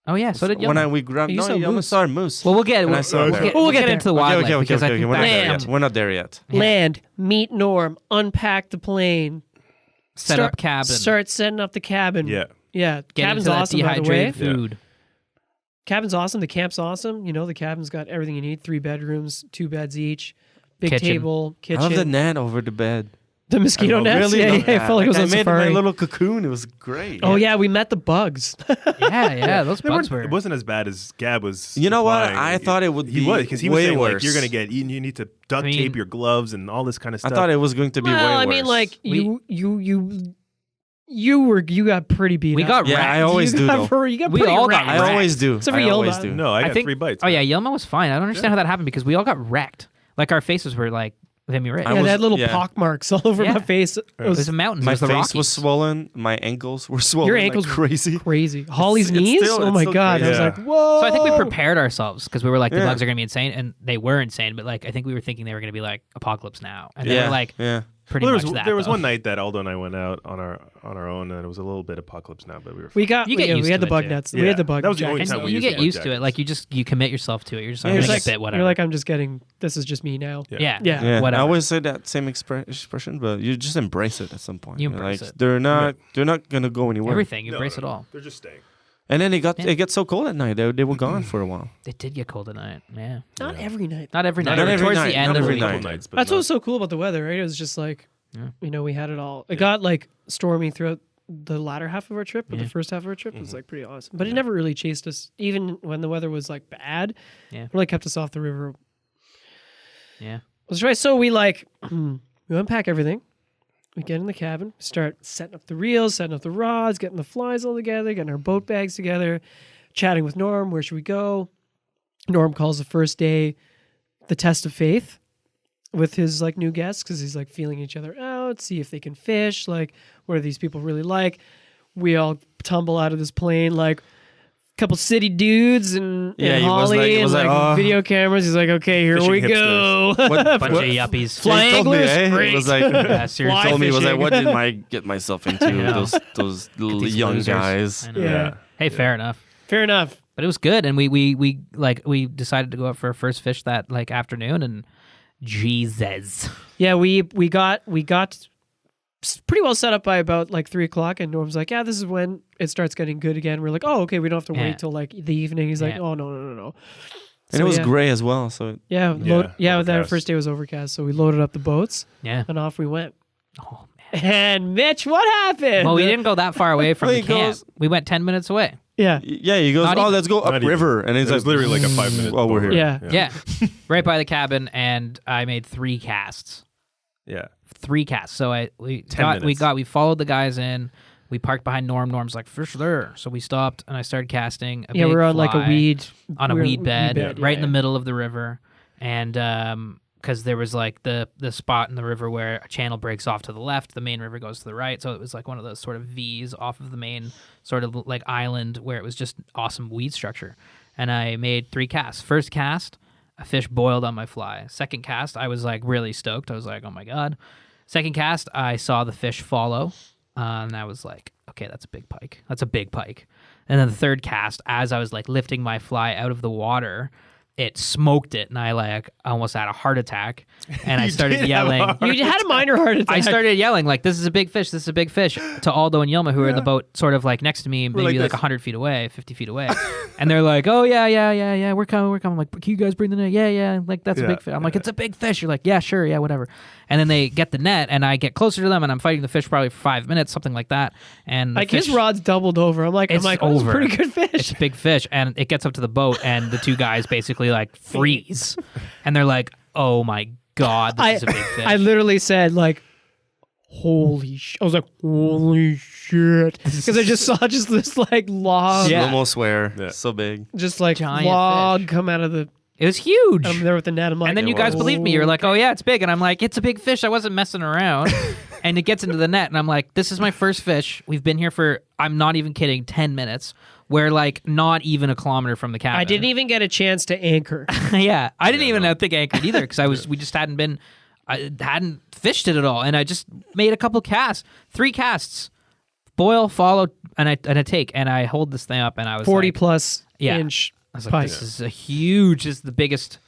Oh yeah, so did When Yilma. we grabbed, You no, saw you almost moose. saw a moose. Well, we'll get And I saw a bear. we'll get there. into the Okay, wildlife okay, because I okay, think we're not there that's yet. We're not there yet. Yeah. Land, meet Norm, unpack the plane. set up cabin. Start setting up the cabin. Yeah. Yeah, Get cabin's into that awesome, by the way. dehydrated food. Cabin's awesome. The camp's awesome. You know, the cabin's got everything you need. 3 bedrooms, 2 beds each. Big Kitchen. table, I love the kitchen. net over the bed. The mosquito I nets. really Yeah, love yeah, I that. felt like it was I on made safari. my little cocoon. It was great. Oh yeah, we met the bugs. Yeah, those They bugs weren't- were. It wasn't as bad as Gab was. You know what? implying. I thought it would He be was because he was way saying like worse. you're gonna get eaten. You need to duct I mean- tape your gloves and all this kind of I stuff. thought it was going to be way Well, I worse. mean, like We- you got pretty beat We up. got Yeah, wrecked. I always do though. You got We pretty all got wrecked. I always do. Except for I always Yilma. do. no, I I got think- 3 bites. Oh yeah, man. Yilma was fine. I don't understand how that happened because we all got wrecked. Like our faces were like, let me right. I Yeah, was- they had little yeah. pock marks all over Yeah. my face. It It was was the mountains. My it was the face Rockies. was swollen. My ankles were swollen. Your like ankles were crazy. crazy. Holly's It's knees? still- Oh it's my still god. I was crazy. like, whoa. So I think we prepared ourselves because we were like, the Yeah. bugs are gonna be insane, and they were insane. But like, I think we were thinking they were gonna be like apocalypse now, and they Yeah, were like yeah. pretty Well, much there was, that. there was though. one night that Aldo and I went out on our own, and it was a little bit apocalypse now, but we were. We got You get we used had to the it, bug too. nets. Yeah. We had the bug That was the only jackets. time And we you used get bug used to it. jackets. Like you commit yourself to it. You're just like, You're I'm gonna like, get bit, whatever. you're like, I'm just getting. This is just me now. yeah, Yeah. Yeah, whatever. I always say that same expression, but you just embrace it at some point. You You're embrace like, it. they're not gonna go anywhere. Everything, you No, embrace no, it all. They're just staying. And then it Yeah. gets so cold at night. They were gone for a while. It did get cold at night. Yeah, Not every night. not every night. Not every Towards night, the end not of the every week. night. Couple nights, but That's what not- was so cool about the weather, right? It was just like, Yeah. you know, we had it all. It got like stormy throughout the latter half of our trip, but Yeah. the first half of our trip was like pretty awesome. But it never really chased us, even when the weather was like bad. Yeah. It really kept us off the river. Yeah, That's right. So we like we unpack everything. We get in the cabin, start setting up the reels, setting up the rods, getting the flies all together, getting our boat bags together, chatting with Norm. Where should we go? Norm calls the first day the test of faith with his like new guests because he's like feeling each other out, see if they can fish. Like, what are these people really like? We all tumble out of this plane like couple city dudes and Yeah, and he was Holly like- it was and like, like oh. video cameras. He's like, okay, here Fishing we go. What, bunch of yuppies. Fly he told me, anglers, eh? great. It was like Yeah, he seriously. told me, it was like, fishing. what did I get myself into? Yeah. Those little These young losers. guys. I know. Yeah. Hey, fair enough. Fair enough. But it was good, and we decided to go out for our first fish that like afternoon, and Jesus. Yeah, we got pretty well set up by about like 3:00, and Norm's like, yeah, this is when it starts getting good again. We're like, oh, okay, we don't have to Yeah. wait till like the evening. He's like, Yeah. oh no. And So, it was yeah. gray as well. So Yeah, that overcast. first day was overcast, so we loaded up the boats Yeah. and off we went. Oh man. And Mitch, what happened? Well, we didn't go that far away from Well, the he camp. goes- We went 10 minutes away. Yeah, he goes, Not oh, even- let's go Not even. upriver. And he's It was like, literally like a 5-minute. Oh, we're here. Yeah. Yeah. Right by the cabin, and I made 3 casts. Yeah. 3 casts. So we 10 minutes. we followed the guys in. We parked behind Norm. Norm's like, fish there. So we stopped, and I started casting yeah, big we're on like a fly weed on a we're- weed bed, yeah, right in the yeah. middle of the river. And because there was like the spot in the river where a channel breaks off to the left, the main river goes to the right, so it was like one of those sort of V's off of the main sort of like island where it was just awesome weed structure. And I made 3 casts. First cast, a fish boiled on my fly. Second cast, I was like really stoked. I was like, oh my God. Second cast, I saw the fish follow, and I was like, okay, that's a big pike. That's a big pike. And then the third cast, as I was like lifting my fly out of the water, it smoked it, and I almost had a heart attack, and I started yelling. You had a minor heart attack. I started yelling like, "This is a big fish! This is a big fish!" to Aldo and Yilma, who were in the boat, sort of like next to me, maybe like 100 feet away, 50 feet away, and they're like, "Oh yeah, we're coming." I'm like, "Can you guys bring the net?" Yeah, like that's a big fish. I'm like, "It's a big fish." You're like, "Yeah, sure, yeah, whatever." And then they get the net, and I get closer to them, and I'm fighting the fish probably for 5 minutes, something like that. And like his rod's doubled over. I'm like, it's oh, over. It's a pretty good fish. It's a big fish, and it gets up to the boat, and the 2 guys basically like freeze. And they're like, oh my God, this is a big fish. I literally said like, holy shit. I was like, holy shit. Because I just saw just this like log. Yeah. Almost swear. Yeah. So big. Just like giant log fish. come out of the... It was huge. I'm there with the net. I'm like, and then you guys believed me. You're like, oh yeah, it's big. And I'm like, it's a big fish. I wasn't messing around. And it gets into the net. And I'm like, this is my first fish. We've been here for, I'm not even kidding, 10 minutes. We're like not even a kilometer from the cabin. I didn't even get a chance to anchor. Yeah. I didn't even think I anchored either because we just hadn't fished it at all. And I just made a couple casts, 3 casts, boil, follow, and I take. And I hold this thing up and I was 40 like, plus yeah. inch I was like, pike. this is a huge, this is the biggest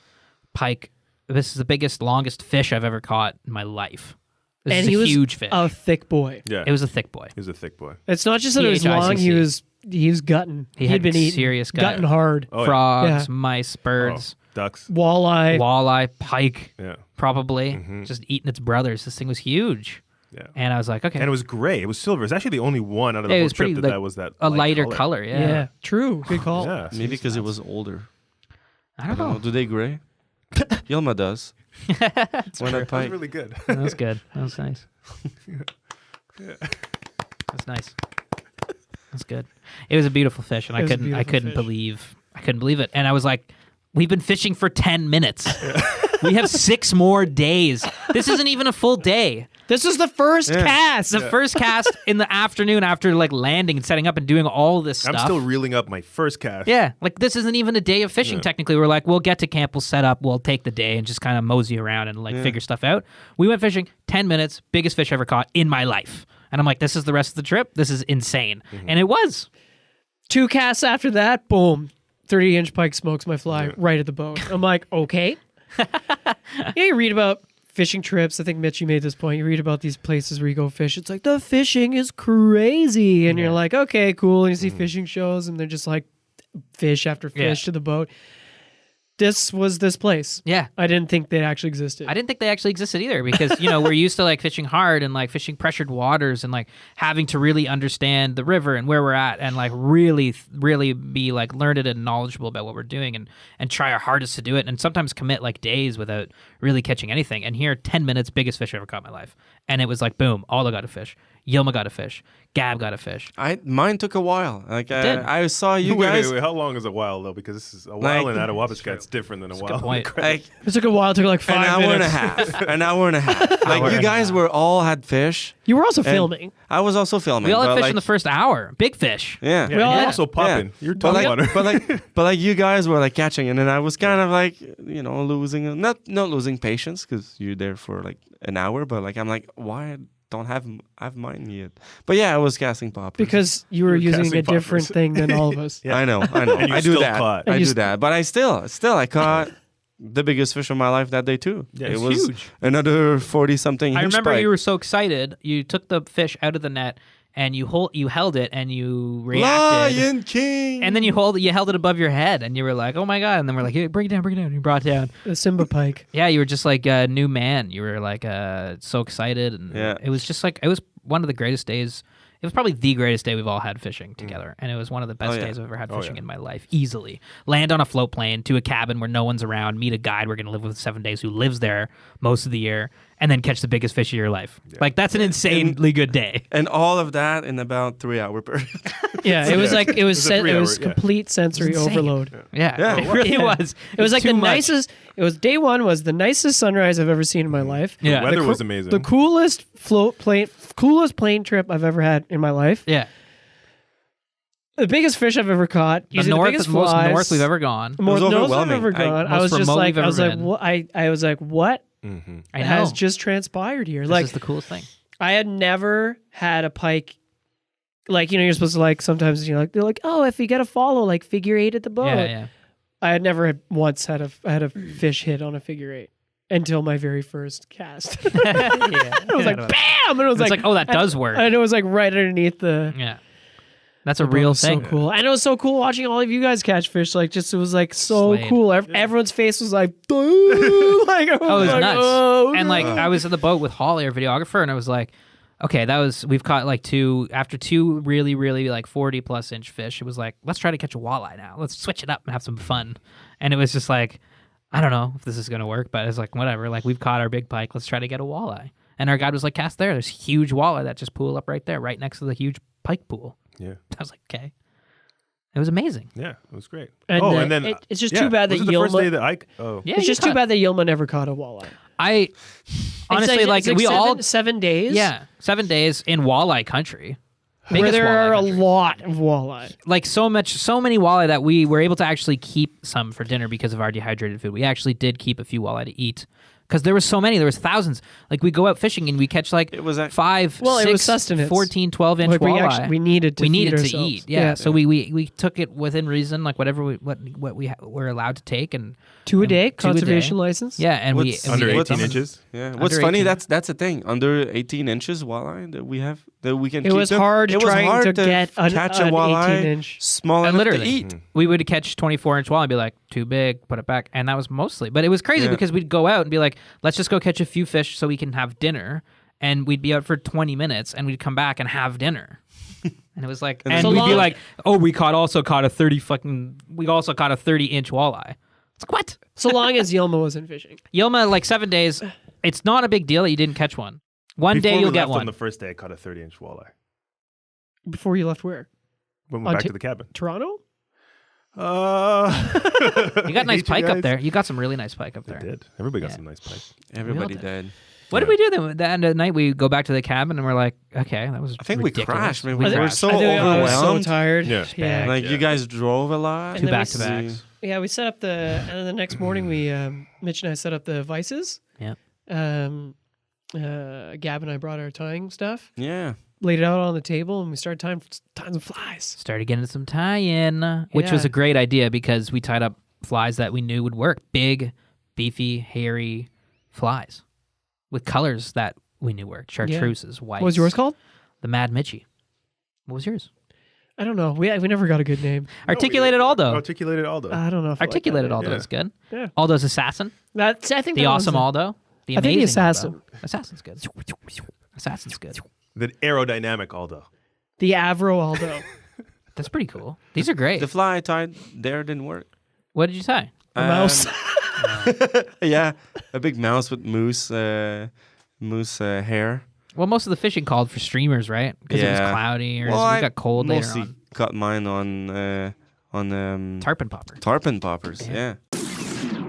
pike. This is the biggest, longest fish I've ever caught in my life. This is a huge fish. A thick boy. Yeah. It was a thick boy. He was a thick boy. It's not just that it was long, he was gutting. He had been eating, serious gutting hard. Oh, Frogs, Yeah. mice, birds, ducks, walleye, pike, yeah, probably just eating its brothers. This thing was huge. yeah. And I was like, okay. And it was gray. It was silver. It's actually the only one out of the whole trip that was that a light lighter color. Yeah. Yeah. True. Good call. Yeah, Maybe because it was older. I don't know. Do they gray? Yilma does. When I That was pike. really good. That was good. That was nice. That's nice. That's good. It was a beautiful fish, and I couldn't believe it. And I was like, we've been fishing for 10 minutes. We have 6 more days. This isn't even a full day. This is the first cast. The first cast in the afternoon after like landing and setting up and doing all this stuff. I'm still reeling up my first cast. Yeah, like this isn't even a day of fishing technically. We're like, we'll get to camp, we'll set up, we'll take the day and just kind of mosey around and like figure stuff out. We went fishing 10 minutes, biggest fish I ever caught in my life. And I'm like, this is the rest of the trip? This is insane. And it was. 2 casts after that, boom. 30-inch pike smokes my fly right at the boat. I'm like, okay. You read about fishing trips. I think, Mitch, you made this point. You read about these places where you go fish. It's like, the fishing is crazy. And you're like, okay, cool. And you see fishing shows, and they're just like fish after fish to the boat. This was this place. Yeah. I didn't think they actually existed. I didn't think they actually existed either because, we're used to like fishing hard and like fishing pressured waters and like having to really understand the river and where we're at and like really, really be like learned and knowledgeable about what we're doing and try our hardest to do it and sometimes commit like days without really catching anything. And here, 10 minutes, biggest fish I ever caught in my life. And it was like, boom, Aldo got a fish. Yilma got a fish. Gab got a fish. Mine took a while. Like I saw you wait, guys. Wait, how long is a while though? Because this is a while in Attawapiskat. Different than a while. Good point. Like, it took a while. It took like 5 minutes. an hour and a half. Like you guys were all had fish. You were also filming. I was also filming. We all had fish in the first hour. Big fish. Yeah. Yeah, you're also popping. You're tongue water. But like you guys were like catching, and then I was kind of like losing not losing patience because you're there for like an hour, but like I'm like, why don't have mine yet? But yeah, I was casting poppers because you were using a casting different poppers. thing than all of us. I know. And you I do still that. caught. I do that. But I still I caught the biggest fish of my life that day too. Yeah, it it's was huge. another 40-something. I remember pike. you were so excited. You took the fish out of the net and you held it and you reacted. Lion King. And then you held it above your head and you were like, oh my God. And then we're like, hey, bring it down. And you brought it down. The Simba pike. Yeah, you were just like a new man. You were like so excited. And it was just like, it was one of the greatest days. It was probably the greatest day we've all had fishing together. And it was one of the best days I've ever had fishing in my life. Easily. Land on a float plane to a cabin where no one's around. Meet a guide we're going to live with 7 days who lives there most of the year. And then catch the biggest fish of your life. Yeah. Like, that's an insanely good day. And all of that in about 3-hour period. Yeah, it was like, it was complete sensory overload. Yeah. Yeah. It really was. It was like the too much. nicest. It was day one was the nicest sunrise I've ever seen in my life. The Yeah. weather was amazing. The coolest coolest plane trip I've ever had in my life. Yeah. The biggest fish I've ever caught. The Using the most biggest flies. north we've ever gone. was Most I've overwhelming. ever gone. I Most was just remote like, we've I was ever like, been. what? I was like, what I know. has just transpired here? This Like, is the coolest thing. I had never had a pike. Like, you're supposed to like sometimes they're like, oh, if you get a follow, like figure eight at the boat. Yeah. I had never once had a fish hit on a figure eight until my very first cast. It was like bam, and it was It's like, oh, that does work. and it was like right underneath the. Yeah. That's a It real was thing. So cool, and it was so cool watching all of you guys catch fish. Like, just it was like so Slayed. cool. Everyone's face was like, like Oh, it was like, nuts. oh, And like no. I was in the boat with Holly, our videographer, and I was like, okay, we've caught like two really, really like 40 plus inch fish. It was like, let's try to catch a walleye now. Let's switch it up and have some fun. And it was just like, I don't know if this is gonna work, but it's like whatever. Like we've caught our big pike. Let's try to get a walleye. And our guide was like, cast there. There's huge walleye that just pool up right there, right next to the huge pike pool. Yeah. I was like, okay. It was amazing. Yeah, it was great. And, and then it's just yeah, too bad that was it the first Yilma. day that I. Oh, Yeah, It's you just too caught- bad that Yilma never caught a walleye. I honestly It's we seven, all 7 days. 7 days in walleye country. where Biggest there walleye are a country. lot of walleye. Like so many walleye that we were able to actually keep some for dinner because of our dehydrated food. We actually did keep a few walleye to eat because there was so many. There was thousands. Like we go out fishing and we catch like It was a- 5, Well, it 6, was sustenance. 14, 12 inch Like walleye. we needed to we feed needed to ourselves. eat. Yeah. So we took it within reason, like whatever what we were allowed to take and 2 a day 2 a day. conservation license. Yeah, and we What's and under we ate 18 them. inches. Yeah. What's Under funny? 18. That's the thing. Under 18 inches walleye that we have that we can. It keep was them. hard It was trying hard to get an catch a 18 walleye inch. small And enough to literally, eat. we would catch 24-inch walleye and be like, too big, put it back. And that was mostly. But it was crazy Yeah. because we'd go out and be like, let's just go catch a few fish so we can have dinner. And we'd be out for 20 minutes and we'd come back and have dinner. And it was like, and so we'd be long- like, oh, we also caught a 30-inch walleye. It's like, what? So long as Yilma wasn't fishing. Yilma, like 7 days, it's not a big deal that you didn't catch one. One Before day we you'll get left one. on the first day, I caught a 30-inch walleye. Before you left where? When we On went back ta- to the cabin. Toronto? You got nice Hate you pike up guys. there. You got some really nice pike up I there. did. Everybody got Yeah. some nice pike. Everybody did. did. What did we do then? The end of the night, we go back to the cabin and we're like, okay, that was I think ridiculous. we crashed, man. We We were crashed. so I think I was so overwhelmed. tired. Yeah. Yeah. Like Yeah. you guys drove a lot. Two then we back-to-backs. Yeah, we set up and then the next morning we Mitch and I set up the vices. Yeah. Gab and I brought our tying stuff, Yeah. laid it out on the table, and we started tying some flies. Started getting some tie-in, which was Yeah. a great idea because we tied up flies that we knew would work. Big, beefy, hairy flies with colors that we knew worked. Chartreuses, whites. What was yours called? The Mad Mitchie. What was yours? I don't know. We never got a good name. Articulated Aldo. Articulated Aldo. I don't know. If Articulated I like Aldo Yeah. is good. Yeah. Aldo's Assassin. that. I think The that one's awesome Aldo. The I think the amazing Assassin. Aldo. Assassin's good. Assassin's good. The aerodynamic Aldo. The Avro Aldo. That's pretty cool. These are great. The fly I tied there didn't work. What did you say? A mouse. Yeah, a big mouse with moose hair. Well, most of the fishing called for streamers, right? Because it was Yeah. cloudy or Well, we I got cold later mostly on. got mine on Tarpon popper. tarpon poppers. Yeah.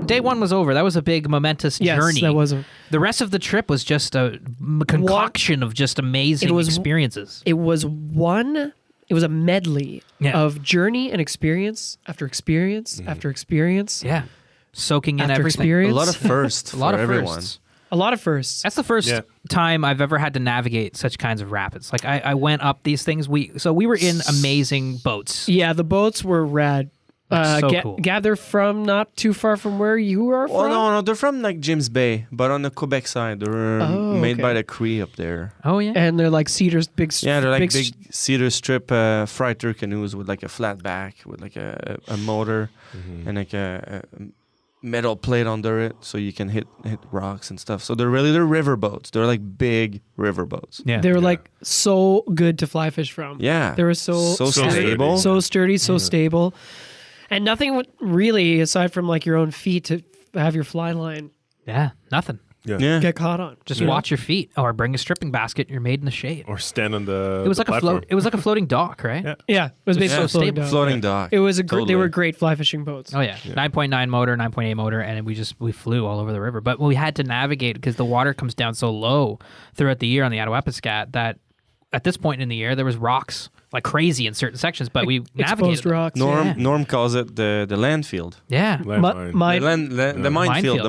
Day one was over. That was a big momentous Yes, journey. that was a. The rest of the trip was just a concoction of just amazing It was- experiences. It was one. It was a medley Yeah. of journey and experience after experience after experience. Yeah. Soaking in After everything. experience. A lot of firsts A lot for of everyone. firsts. A lot of firsts. That's the first Yeah. time I've ever had to navigate such kinds of rapids. Like I went up these things. We were in amazing boats. Yeah, the boats were rad. So cool. Gather from not too far from where you are Well, from. no, they're from like James Bay, but on the Quebec side. They're Oh, made okay. by the Cree up there. Oh yeah. And they're like cedars, big. Yeah, they're like big big cedar strip freighter canoes with like a flat back with like a motor and like a metal plate under it, so you can hit rocks and stuff. So they're river boats. They're like big river boats. Yeah. They were like so good to fly fish from. Yeah, They were so stable. sturdy. so sturdy, so stable, and nothing really aside from like your own feet to have your fly line. Yeah. Nothing. Yeah. get caught on. Just watch your feet, or bring a stripping basket. You're made in the shade. Or stand on the. It was like a platform. float. It was like a floating dock, right? Yeah. Yeah, it was basically so a floating stable. dock. Floating dock. It was a they Totally. were great fly fishing boats. Oh yeah, 9.9 motor, 9.8 motor, and we flew all over the river. But we had to navigate because the water comes down so low throughout the year on the Attawapiskat that at this point in the year there was rocks like crazy in certain sections, but we Exposed navigated them. rocks. Norm calls it the landfield. Yeah, The minefield. The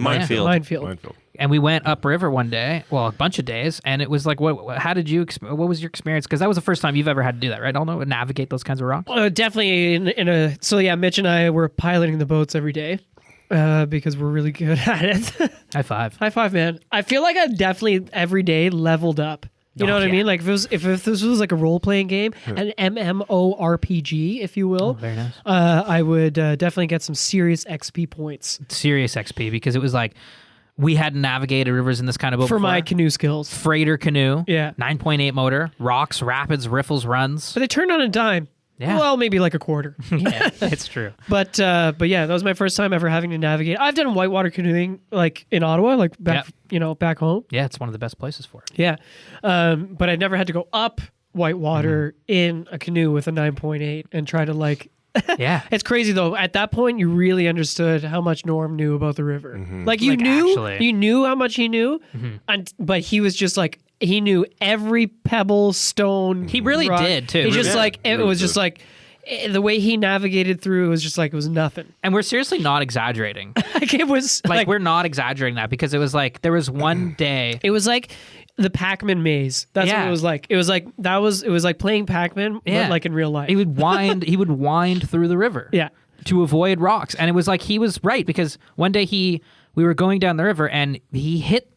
minefield. Minefield. and we went upriver one day, well, a bunch of days, and it was like, how did you? What was your experience? Because that was the first time you've ever had to do that, right? Alno, navigate those kinds of rocks. Definitely in a. So yeah, Mitch and I were piloting the boats every day because we're really good at it. High five. High five, man! I feel like I definitely every day leveled up. You know what I mean? Like if this was like a role playing game, an MMORPG, if you will, Very nice. I would definitely get some serious XP points Serious XP, because it was like we hadn't navigated rivers in this kind of boat for before. my canoe skills. Freighter canoe. Yeah. 9.8 motor, rocks, rapids, riffles, runs. But they turned on a dime. Yeah. Well, maybe like a quarter. Yeah, it's true. But yeah, that was my first time ever having to navigate. I've done whitewater canoeing like in Ottawa, like back back home. Yeah, it's one of the best places for it. Yeah, but I never had to go up whitewater in a canoe with a 9.8 and try to like. Yeah. It's crazy though. At that point, you really understood how much Norm knew about the river. Like you knew how much he knew, but he was just like. He knew every pebble, stone. He really rock. did, too. He just Yeah. like it Really was did. just like the way he navigated through. It was just like it was nothing. And we're seriously not exaggerating. Like it was Like, we're not exaggerating that, because it was like there was one day. It was like the Pac-Man maze. That's what Yeah. it was like. It was like it was like playing Pac-Man, Yeah. but like in real life. He would wind through the river. Yeah. To avoid rocks. And it was like he was right, because one day we were going down the river and he hit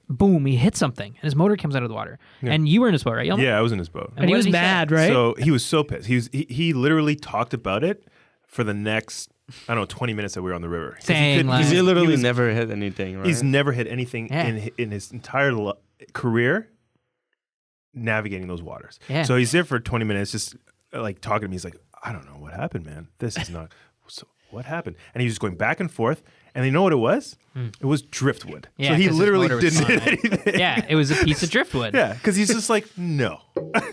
something and his motor comes out of the water. And you were in his boat, right? Yelma? Yeah, I was in his boat. and he what was did he say? mad, right? So he was so pissed. He literally talked about it for the next 20 minutes that we were on the river. 'Cause Saying, like- Because he literally was- never hit anything, right? He's never hit anything Yeah. in his entire career navigating those waters. Yeah. So he's there for 20 minutes just like talking to me. He's like, I don't know what happened, man. This is not. So what happened? And he was going back and forth. And you know what it was? It was driftwood. Yeah, so he 'cause his literally motor was didn't hit fine. anything. Yeah, it was a piece of driftwood. Yeah, because he's just like, no,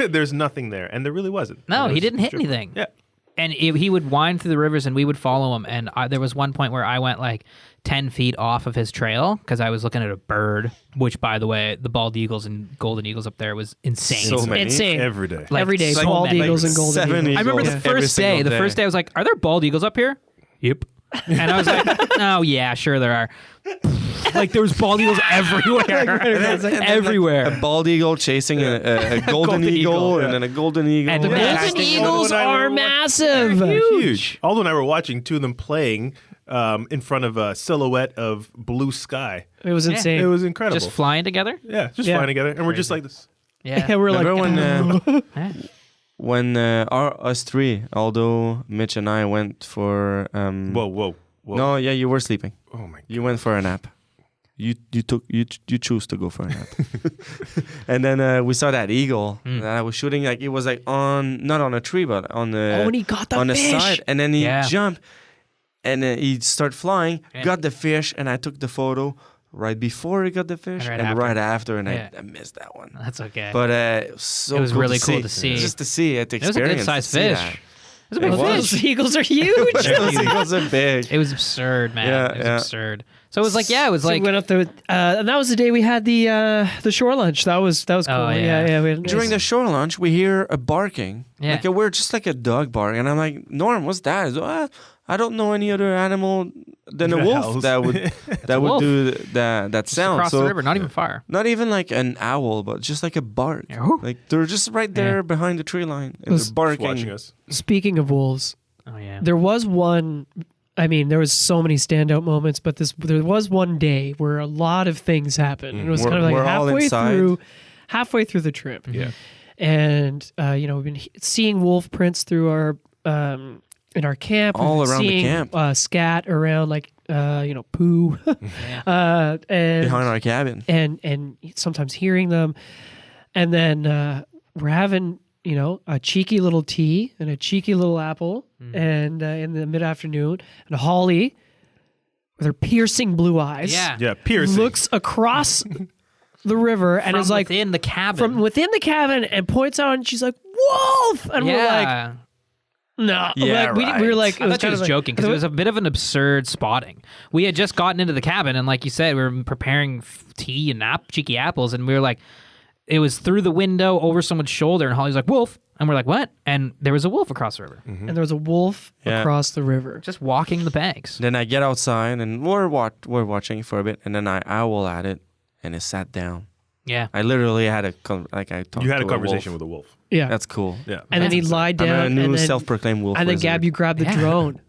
there's nothing there. And there really wasn't. No, There he was didn't hit driftwood. anything. Yeah. And he would wind through the rivers and we would follow him. And there was one point where I went like 10 feet off of his trail because I was looking at a bird, which, by the way, the bald eagles and golden eagles up there was insane. So many. Insane. Every day. Like, Every day, so bald many. eagles and golden 7 eagles. I remember eagles the every first day. single The first day I was like, "Are there bald eagles up here?" Yep. And I was like, "Oh yeah, sure there are." Like there was bald eagles everywhere, everywhere. A bald eagle chasing a golden eagle, yeah. and then a golden eagle. And The Yeah. golden Casting eagles when I are were- massive. Huge. Aldo and I were watching two of them playing in front of a silhouette of blue sky. It was Yeah. insane. It was incredible. Just flying together. yeah, just Yeah. flying together. And we're just like this. Yeah. Yeah, we're like, Remember Yeah. when us three, Aldo, Mitch, and I went for Whoa. No, yeah, you were sleeping. Oh my God. You went for a nap. You choose to go for a nap. And then we saw that eagle that I was shooting. Like it was like not on a tree, but on the when he got the on the fish. side. And then he Yeah. jumped, and then he started flying. Yeah. Got the fish, and I took the photo right before he got the fish, And right and after. right after, and Yeah. I missed that one. That's okay. But it was so It was cool really to cool see. to see. Just to see it, to it was a experience. good sized to see fish. that. It was a big It was. fish. Those eagles are huge. Those eagles are big. It was absurd, man. Yeah, it was yeah. absurd. So it was like, yeah, it was So like, we went up there, and that was the day we had the shore lunch. That was cool. Oh, yeah. yeah. We had, During the shore lunch, we hear a barking. Yeah. Like we're just like a dog bark. And I'm like, Norm, what's that? He's like, I don't know any other animal than a wolf Howls. that would wolf. do that just sound. across So the river, not even far. not even like an owl, but just like a bark. Yeah, whoo. Like they're just right there behind the tree line and Was they're barking. Watching us. Speaking of wolves, Oh, yeah. there was one. I mean, there was so many standout moments, but there was one day where a lot of things happened. And it was We're- kind of like we're all halfway through the trip. Yeah. And we've been seeing wolf prints through our in our camp. All We've been around the seeing, camp. Scat around like poo, and behind our cabin. and sometimes hearing them, and then we're having a cheeky little tea and a cheeky little apple, and in the mid-afternoon, and Holly with her piercing blue eyes. Yeah, piercing. Looks across the river and is like within the cabin. from within the cabin and points out and she's like, wolf! And we're like, no. Yeah, Like, we were like, I thought she was joking because it was a bit of an absurd spotting. We had just gotten into the cabin and like you said, we were preparing tea and cheeky apples and we were like, it was through the window over someone's shoulder and Holly's like, wolf. And we're like, what? And there was a wolf across the river. and there was a wolf across the river. Just walking the banks. Then I get outside and we're watching for a bit, and then I owl at it, and it sat down. Yeah. I literally had I talked. You had a to conversation wolf. with a wolf. Yeah. That's cool. Yeah. And then he lied down. I'm a new and then, self-proclaimed wolf. and then wizard. Gab, you grabbed the drone.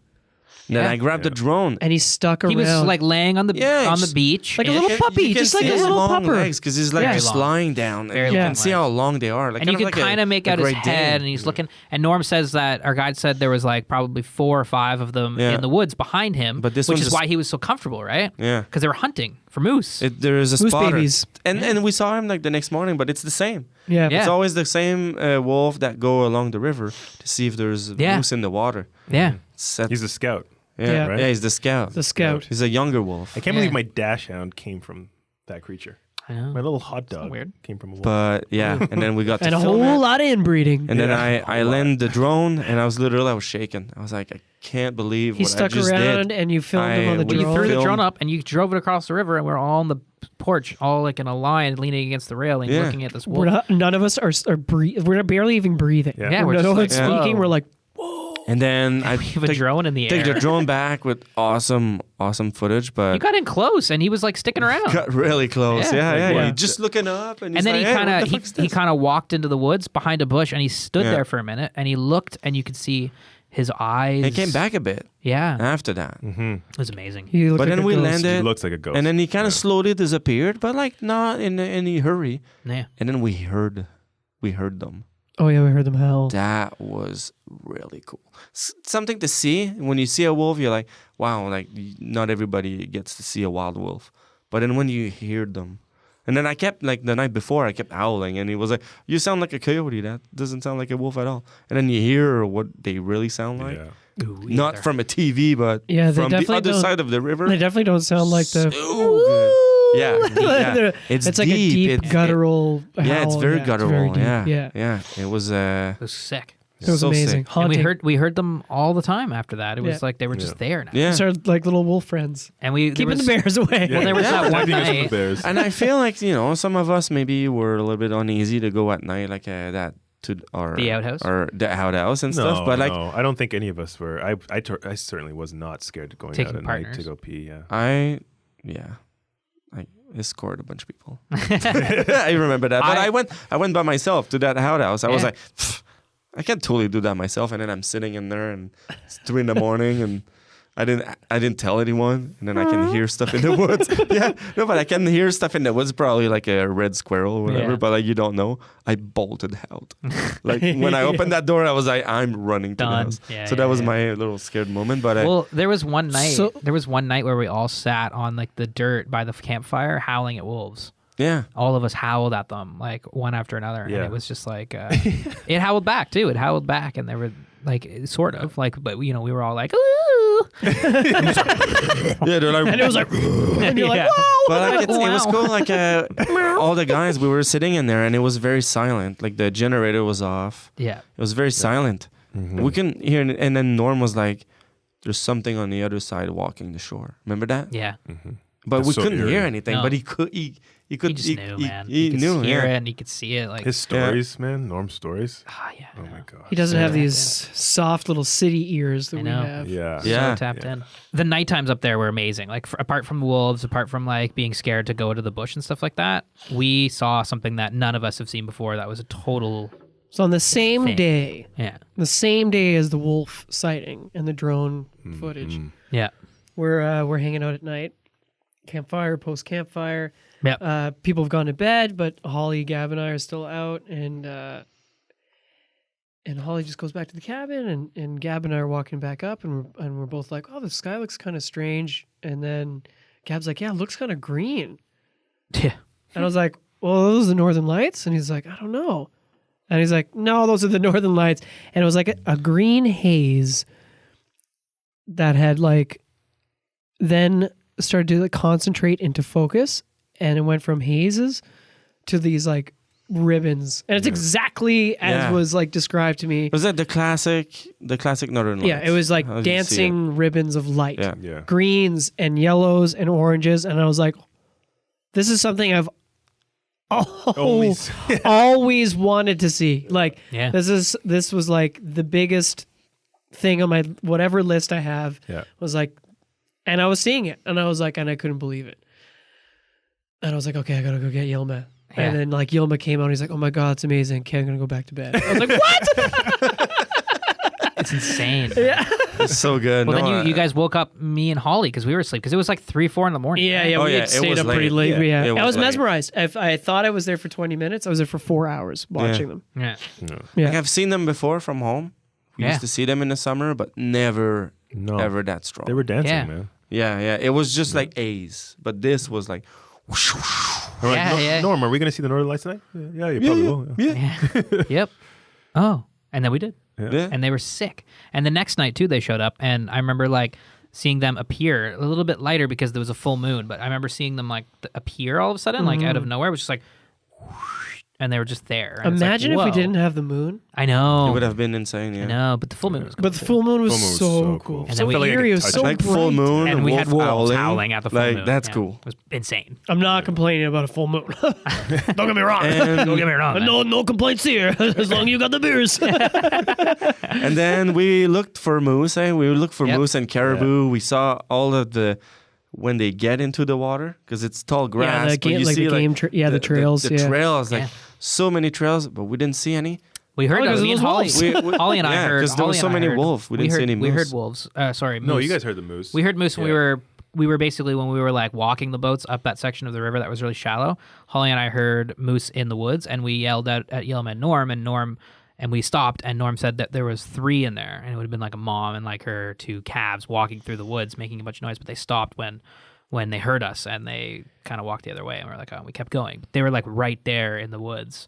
Then I grabbed the drone. And he stuck around. He was like laying on the beach. Like a little puppy, just like a little pupper. Because he's like Very just long. lying down. Very And you long can see legs. how long they are. Like And you can kind of make out his Great head, Dane. and he's looking. And Norm says that our guide said there was like probably 4 or 5 of them in the woods behind him, But this which one is just- why he was so comfortable, right? Yeah. Because they were hunting for moose. There is a Moose spotter. babies. And we saw him like the next morning, but it's the same. Yeah. Yeah. It's always the same wolf that go along the river to see if there's moose in the water. yeah. He's a scout. Yeah. Yeah, he's the scout. The scout. He's a younger wolf. I can't Yeah. believe my dash hound came from that creature. I know. My little hot dog weird. came from a wolf. But yeah, and then we got to And a film whole it. lot of inbreeding. And then Yeah. I landed the drone, and I was shaking. I was like, I can't believe He what I stuck just around did. and you filmed him on the we You drone. threw the filmed- drone up and you drove it across the river, and we're all on the porch, all like in a line, leaning against the railing, Yeah. looking at this wolf. We're not, none of us are we're barely even breathing. Yeah. Yeah, we're none just of like, us speaking. whoa. We're like, And then I We have a drone in the take air. the drone back with awesome footage, You but got in close, and he was like sticking around. got really close. Yeah. Yeah, Like He what? just looking up, and, And then he's he like, kind hey, of what the fuck's he this? kind of walked into the woods behind a bush, and he stood Yeah. there for a minute, and he looked, and you could see his eyes. He came back a bit Yeah, after that, it was amazing. he looked but like then a we ghost. landed, He looks like a ghost. and then he kind of slowly disappeared, but like not in any hurry. Yeah, And then we heard them. Oh yeah, we heard them howl. That was really cool. Something to see. When you see a wolf, you're like, wow, like not everybody gets to see a wild wolf. But then when you hear them, and then I kept, like the night before, I kept howling, and he was like, you sound like a coyote. That doesn't sound like a wolf at all. And then you hear what they really sound like. Yeah. Ooh, Not either. from a TV, but Yeah, they from the definitely other don't- side of the river. They definitely don't sound like the. So good. Yeah, yeah. It's like a deep guttural. Yeah, it's howl. very Yeah, guttural. very deep. yeah. It was It was sick. It was so amazing. sick. And Haunting. we heard them all the time after that. It was Yeah. like they were just there now. Yeah. These are like little wolf friends. And we there Keeping was, the bears away. Well, there was that one Diving us from the night. bears. And I feel like, some of us maybe were a little bit uneasy to go at night like that to our The outhouse? or the outhouse and No, stuff. But like no, I don't think any of us were. I certainly was not scared of going Taking out at night partners. to go pee. Yeah. I escorted a bunch of people. I remember that. But I went by myself to that outhouse. I was Yeah. like, I can totally do that myself. And then I'm sitting in there and it's 3 a.m. and I didn't tell anyone, and then I can hear stuff in the woods. Yeah, no, but I can hear stuff in the woods, probably like a red squirrel or whatever. Yeah. But like you don't know, I bolted out. Like when I opened that door, I was like, I'm running to the Done. house. Yeah, So yeah, that was yeah. my little scared moment. But Well, there was one night. So- there was one night where we all sat on like the dirt by the campfire, howling at wolves. yeah, All of us howled at them like one after another, and Yeah. it was just like it howled back too. It howled back, and they were like sort of like, but we were all like, ooh. yeah, they're like, And it was like, and you're like, Yeah. whoa. but like, it was Wow. cool. Like all the guys, we were sitting in there, and it was very silent. Like the generator was off. Yeah, It was very silent. We couldn't hear, and then Norm was like, "There's something on the other side walking the shore." Remember that? yeah. But That's we so couldn't hear eerie. anything. No. But he could. He could. He just knew, man. He could knew. hear yeah. it, and he could see it. Like, His stories, man. Norm's stories. yeah. Oh I know. my god. He doesn't have Yeah. these soft little city ears that I we know. have. Yeah. Yeah. So tapped in. The night times up there were amazing. Like apart from the wolves, apart from like being scared to go to the bush and stuff like that, we saw something that none of us have seen before. That was a total So on the same Thing. day, yeah, the same day as the wolf sighting and the drone footage, yeah, we're hanging out at night, campfire, post campfire. yeah. People have gone to bed, but Holly, Gab, and I are still out, and Holly just goes back to the cabin, and Gab and I are walking back up, and we're both like, "Oh, the sky looks kind of strange," and then Gab's like, "Yeah, it looks kind of green," Yeah. and I was like, "Well, are those the Northern Lights?" And he's like, "I don't know," and he's like, "No, those are the Northern Lights," and it was like a green haze that had like then started to like concentrate into focus, and it went from hazes to these like ribbons, and it's exactly as was like described to me. Was that the classic Northern Lights? Yeah, it was like How did you see dancing ribbons of light, Yeah. greens and yellows and oranges, and I was like, this is something I've always wanted to see. Like, this was like the biggest thing on my whatever list I have. Was like, and I was seeing it, and I was like, and I couldn't believe it, and I was like, okay, I gotta go get Yilma. And then like Yilma came out and he's like, oh my God, it's amazing. Okay, I'm going to go back to bed. I was like, what? It's insane. Yeah. It's so good. Well, No, then you guys woke up me and Holly because we were asleep because it was like 3-4 in the morning. Yeah, right? yeah. Oh, We yeah, had it stayed was up pretty late. late. Yeah, Yeah. it I was was late. mesmerized. If I thought I was there for 20 minutes, I was there for 4 hours watching them. Yeah. Yeah. Like, I've seen them before from home. We used to see them in the summer, but never ever that strong. They were dancing, Yeah. man. Yeah. It was just like A's, but this was like. Whoosh, whoosh. I'm like, Yeah. Norm, are we going to see the Northern Lights tonight? Yeah, you probably will. Yeah. Yep. Oh, and then we did. Yeah. And they were sick. And the next night too, they showed up, and I remember like seeing them appear a little bit lighter because there was a full moon. But I remember seeing them like appear all of a sudden, like out of nowhere. It was just like, whoosh, and they were just there. And it's like, Imagine if we whoa. didn't have the moon. I know. It would have been insane. Yeah. I know, but the full moon was. But the full moon was, Full moon was so so cool. cool. And So then we- Felt like I eerie. It could was touch so it. Like full bright. moon and we had wolves howling. howling at the full like moon. that's Yeah. cool. It was insane. I'm not complaining about a full moon. Don't get me wrong. Don't get me wrong. man. No complaints here. As long as you got the beers. And then we looked for moose. We looked for Yep. moose and caribou. We saw all of the when they get into the water because it's tall grass. the but you game- like see the game the trails, The yeah. trails, like Yeah. so many trails, but we didn't see any. We heard Oh, 'cause me of and those Holly. wolves. Holly and I Yeah, heard 'cause there Holly was so and I many heard- wolves. We didn't see any We heard moose. wolves. Sorry, moose. No, you guys heard the moose. We heard moose when Yeah. we were basically when we were like walking the boats up that section of the river that was really shallow. Holly and I heard moose in the woods, and we yelled out at Yelma and Norm, and we stopped, and Norm said that there was 3 in there, and it would have been like a mom and like her 2 calves walking through the woods making a bunch of noise, but they stopped when they heard us, and they kind of walked the other way, and we were like, oh, we kept going. They were like right there in the woods.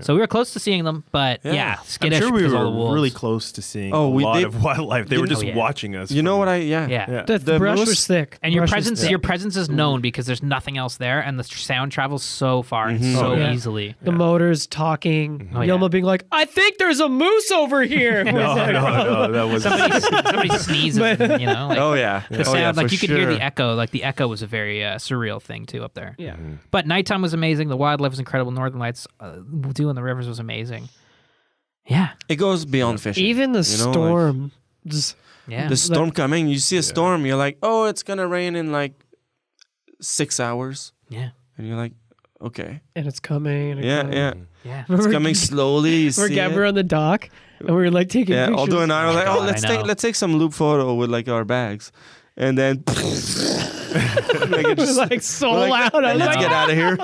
So we were close to seeing them, but yeah, I'm skittish sure we because were all the wolves. really close to seeing Oh, a we lot did- of wildlife. They were just Oh, yeah. watching us. You know from- what I? Yeah. Yeah. The The brush moose- was thick. And your Brush was presence, thick. your presence is known because there's nothing else there, and the sound travels so far and Mhm. so Oh, yeah. easily. The motors talking. Oh, yeah. Yelma being like, I think there's a moose over here. No, that was Somebody sneezes, and, you know. Like, Oh yeah. the sound, like you could hear the echo. Like the echo was a very surreal thing too up there. Yeah. But nighttime was amazing. The wildlife was incredible. Northern Lights, doing the rivers was amazing. Yeah, It goes beyond fishing. Even the you know, like, storm. Just, yeah. the storm coming. You see a storm. You're like, oh, it's gonna rain in like 6 hours, yeah, and you're like, okay, and it's coming. And yeah. yeah. It's coming slowly. You We're, see it. we're on the dock, and we were like taking Yeah, pictures. Aldo and I were like, God, oh, I know. let's take some loop photo with like our bags, and then like, It was like so loud. I was let's like, get out of here.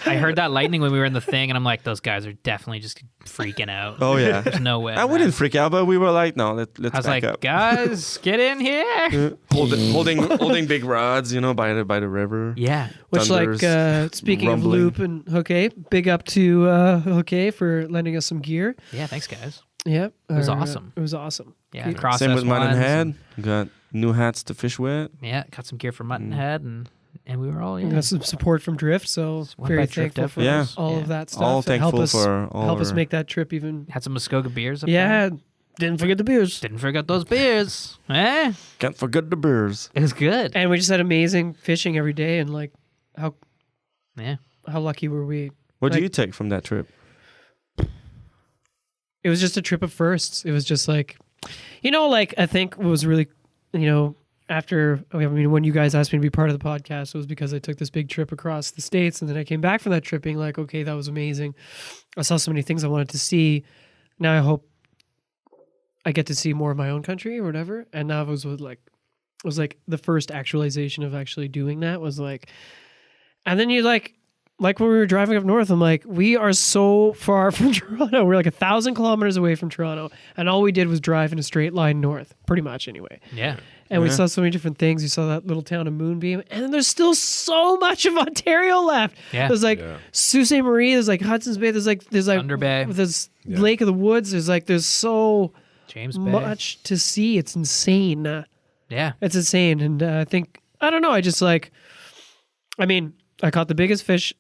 I heard that lightning when we were in the thing, and I'm like, those guys are definitely just freaking out. Oh yeah, There's no way. I wouldn't freak out, but we were like, no, let's I was back like, up. guys, get in here. holding big rods, you know, by the river. Yeah. Which, Thunders, speaking rumbling. of Loop and Hooké, big up to Hooké for lending us some gear. Yeah. Thanks, guys. Yep. It was awesome. It was awesome. Yeah. Keep- Process Same with Mutton ones Head. and- Got new hats to fish with. Yeah. Got some gear for Mutton Head, and we were all We yeah. got some support from Drift, so Went very by Drift thankful for Yeah. all Yeah. of that stuff. All and help thankful us, for all help us our- make that trip even. Had some Muskogee beers up there. Yeah, didn't forget the beers. Didn't forget those beers. Eh? Can't forget the beers. It was good. And we just had amazing fishing every day, and like how Yeah. lucky were we? What do Like- you take from that trip? It was just a trip of firsts. It was just like, like I think what was really, after, when you guys asked me to be part of the podcast, it was because I took this big trip across the States, and then I came back from that trip being like, okay, that was amazing. I saw so many things I wanted to see. Now I hope I get to see more of my own country or whatever. And now it was the first actualization of actually doing that was like, and then you like when we were driving up north, I'm like, we are so far from Toronto. We're like 1,000 kilometers away from Toronto. And all we did was drive in a straight line north, pretty much anyway. Yeah. And we Yeah. saw so many different things. You saw that little town of Moonbeam. And then there's still so much of Ontario left. Yeah. There's like Sault Ste. Marie, there's like Hudson's Bay, there's like Thunder Bay. there's Lake of the Woods. There's so James Bay. much to see. It's insane. Yeah. It's insane. And I think I don't know. I just like, I mean, I caught the biggest fish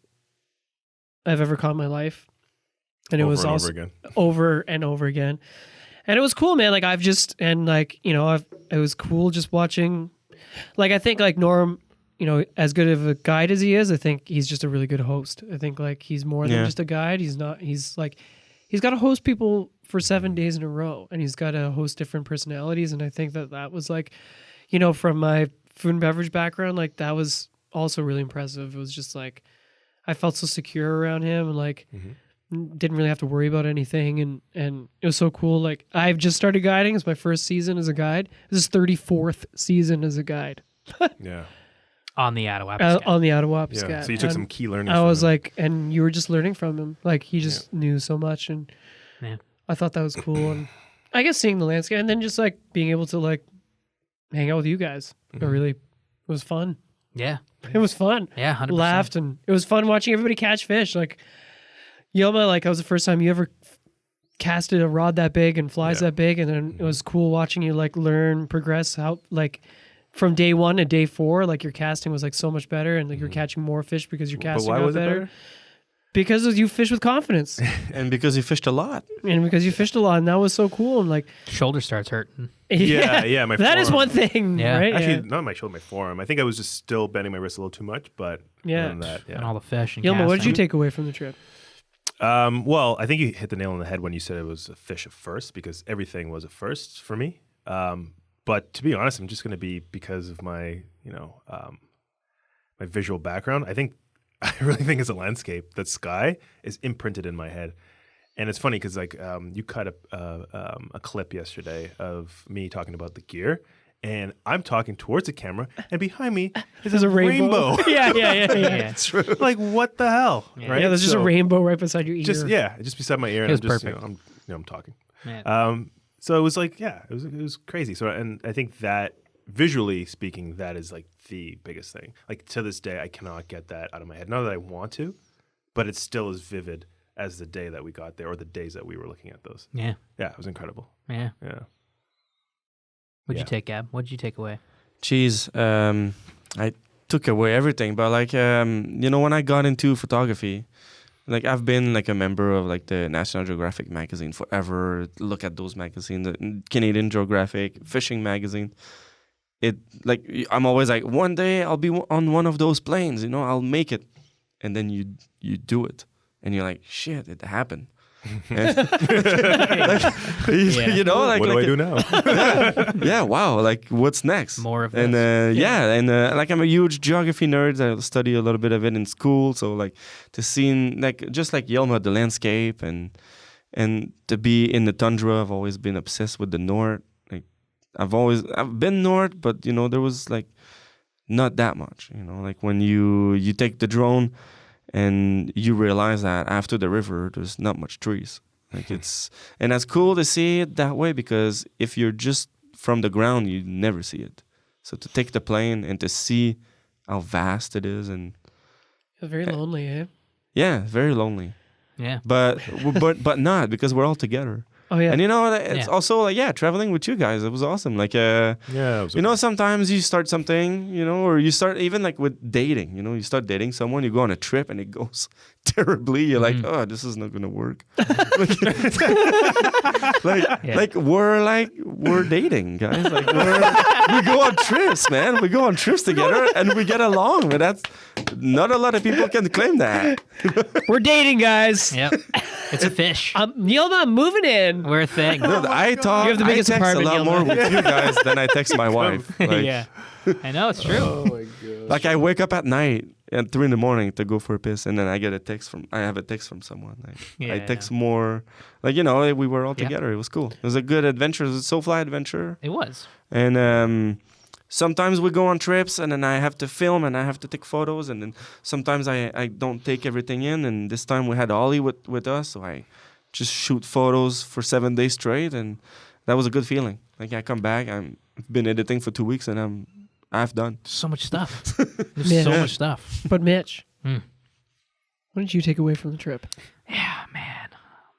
I've ever caught in my life. And it Over was and also over again. over and over again. And it was cool, man. Like I've just, and like, you know, it was cool just watching, like, I think like Norm, you know, as good of a guide as he is, I think he's just a really good host. I think like he's more than just a guide. He's like, he's got to host people for 7 days in a row, and he's got to host different personalities. And I think that was like, you know, from my food and beverage background, like that was also really impressive. It was just like, I felt so secure around him, and like, didn't really have to worry about anything, and it was so cool. Like I've just started guiding. It's my first season as a guide. This is 34th season as a guide. Yeah. On the Attawapiskat. On the Attawapiskat. Yeah. So you took some key learnings. I from was him. like, and you were just learning from him. Like he just knew so much, and Yeah. I thought that was cool. And I guess seeing the landscape, and then just like being able to like hang out with you guys, it really was fun. Yeah. It was fun. Yeah, 100%. Laughed, and it was fun watching everybody catch fish. Like Yelma, like that was the first time you ever casted a rod that big and flies that big, and then it was cool watching you like learn, progress, how like from day 1 to day 4, like your casting was like so much better, and like you're catching more fish because you're casting why out was it better. better? Because you fish with confidence, And because you fished a lot. and because you fished a lot, and that was so cool. And like, Shoulder starts hurting. Yeah, my that is forearm. one thing, Yeah. right? Actually, not my shoulder, my forearm. I think I was just still bending my wrist a little too much, but Yeah. other than that, And all the fish and Yelma, what did you casting. take away from the trip? Well, I think you hit the nail on the head when you said it was a fish at first, because everything was a first for me. But to be honest, I'm just going to be, because of my, my visual background. I really think as a landscape, that sky is imprinted in my head. And it's funny because like you cut a clip yesterday of me talking about the gear, and I'm talking towards the camera, and behind me is a rainbow. yeah. Yeah. True. Like what the hell, right? Yeah, there's just a So, rainbow right beside your ear. just beside my ear, and It was I'm just perfect. I'm talking. Yeah. So it was like, it was crazy. So, and I think that visually speaking, that is like the biggest thing. Like to this day, I cannot get that out of my head. Not that I want to, but it's still as vivid as the day that we got there, or the days that we were looking at those. Yeah. Yeah, it was incredible. Yeah. Yeah. What'd Yeah. you take, Gab? What'd you take away? Jeez, I took away everything, but like when I got into photography, like I've been like a member of like the National Geographic magazine forever. Look at those magazines, the Canadian Geographic, Fishing magazine. It like I'm always like, one day I'll be on one of those planes, I'll make it, and then you do it, and you're like, shit, it happened. Like, What do I do now? yeah, wow, like what's next? More of And this. like I'm a huge geography nerd. I study a little bit of it in school, so like to see like just like Yelma, the landscape, and to be in the tundra. I've always been obsessed with the north. Like I've been north, but there was like not that much. Like when you take the drone and you realize that after the river there's not much trees. Like and that's cool to see it that way, because if you're just from the ground, you never see it. So to take the plane and to see how vast it is, and Very lonely, eh? yeah, very lonely. Yeah. But not, because we're all together. Oh yeah. And it's also like traveling with you guys. It was awesome. Like Yeah, it was sometimes you start something, or you start even like with dating. You start dating someone, you go on a trip and it goes terribly. You're like, oh, this is not gonna work. We're dating, guys. Like we go on trips, man. We go on trips together and we get along. But that's not a lot of people can claim that. We're dating, guys. Yep. It's a fish. Yelma, I'm moving in. We're a thing. Dude, I talk. You have the biggest I text a apartment, lot more Yelma. with you guys than I text my wife. Like, Yeah. I know, it's true. Oh my god. like I wake up at night at 3 a.m. to go for a piss, and then I have a text from someone. Like, I Yeah, text more. Like we were all together. It was cool. It was a good adventure. It was a SoFly adventure. It was. And sometimes we go on trips, and then I have to film and I have to take photos, and then sometimes I don't take everything in. And this time we had Ollie with us, so I just shoot photos for 7 days straight, and that was a good feeling. Like I come back, I've been editing for 2 weeks, and I've done. So much stuff. There's Yeah. so much stuff. But Mitch, Hmm. what did you take away from the trip? Yeah,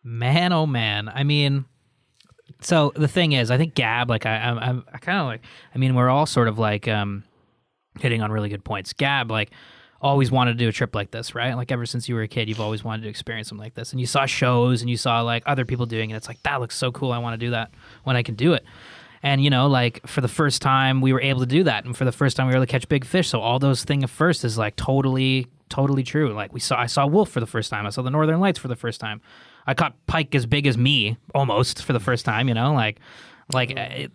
man, oh man. I mean, so the thing is, I think Gab, like I kind of like. I mean, we're all sort of like hitting on really good points. Gab, like, always wanted to do a trip like this, right? Like, ever since you were a kid, you've always wanted to experience something like this. And you saw shows and you saw, like, other people doing it. It's like, that looks so cool. I want to do that when I can do it. And, you know, like, for the first time, we were able to do that. And for the first time, we were able to catch big fish. So all those things at first is, like, totally true. Like, I saw wolf for the first time. I saw the Northern Lights for the first time. I caught pike as big as me, almost, for the first time, you know,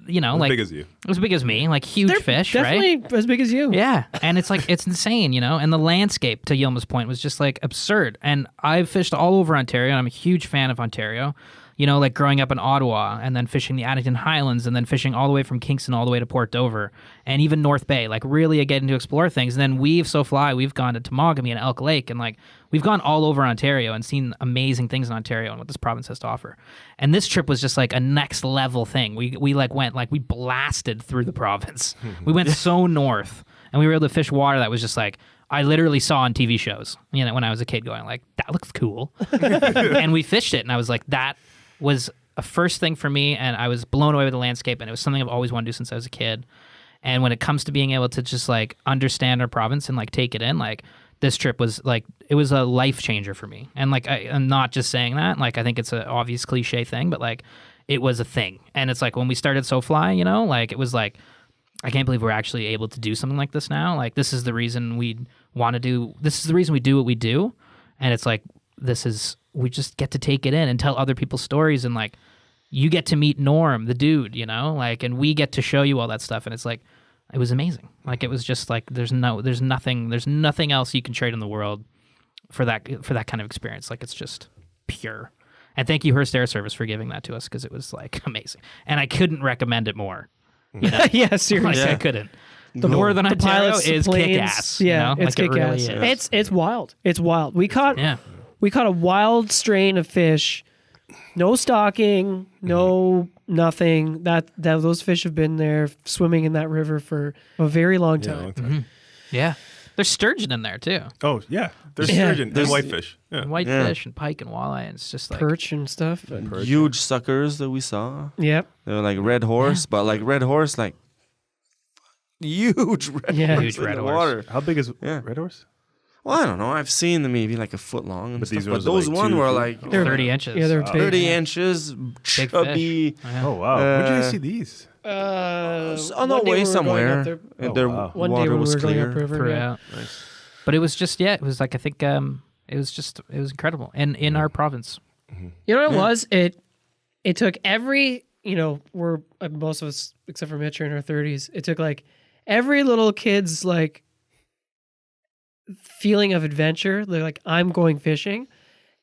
you know, like, big as you. as big as me, like huge fish, definitely right? as big as you. Yeah, and it's like it's insane, you know. And the landscape, to Yilma's point, was just like absurd. And I've fished all over Ontario, and I'm a huge fan of Ontario. You know, like growing up in Ottawa, and then fishing the Addington Highlands, and then fishing all the way from Kingston all the way to Port Dover, and even North Bay. Like really getting to explore things. And then we've gone to Temagami and Elk Lake, and like we've gone all over Ontario and seen amazing things in Ontario and what this province has to offer. And this trip was just like a next level thing. We blasted through the province. We went so north, and we were able to fish water that was just like I literally saw on TV shows, you know, when I was a kid, going like, that looks cool. And we fished it, and I was like, that was a first thing for me, and I was blown away with the landscape, and it was something I've always wanted to do since I was a kid. And when it comes to being able to just like understand our province and like take it in, like this trip was like, it was a life changer for me. And like I'm not just saying that, like I think it's an obvious cliche thing, but like it was a thing. And it's like when we started SoFly, you know, like it was like, I can't believe we're actually able to do something like this now. Like this is the reason we do what we do. And it's like, we just get to take it in and tell other people's stories, and like you get to meet Norm, the dude, you know, like, and we get to show you all that stuff. And it's like, it was amazing. Like it was just like, there's nothing else you can trade in the world for that kind of experience. Like it's just pure. And thank you, Hearst Air Service, for giving that to us, because it was like amazing. And I couldn't recommend it more. You know? Yeah, seriously. Like I couldn't. The Northern Ontario is planes, kick-ass. Yeah, you know? it's like kick-ass. It really is. It's wild. It's wild. We caught a wild strain of fish. No stocking, no nothing. That those fish have been there swimming in that river for a very long time. Yeah. There's sturgeon in there too. Oh yeah, there's sturgeon and whitefish. Yeah. Whitefish and pike and walleye, and it's just like Perch and stuff. Huge suckers that we saw. Yep. They were like red horse, but like red horse, like huge red horse Huge in red the horse. water. How big is red horse? Well, I don't know. I've seen them maybe like a foot long, and But these stuff, ones but are those like one 2 were feet? like They're 30 inches. Yeah, they're big. 30 inches, chubby. Oh wow, where'd you guys see these? On the way somewhere. And their wow. One day water when was we were going clear. upriver. throughout. Nice. But it was just it was like I think it was incredible. And in our province. You know what it was? It took every, you know, we're most of us except for Mitch are in our 30s. It took like every little kid's like feeling of adventure. They're like, I'm going fishing,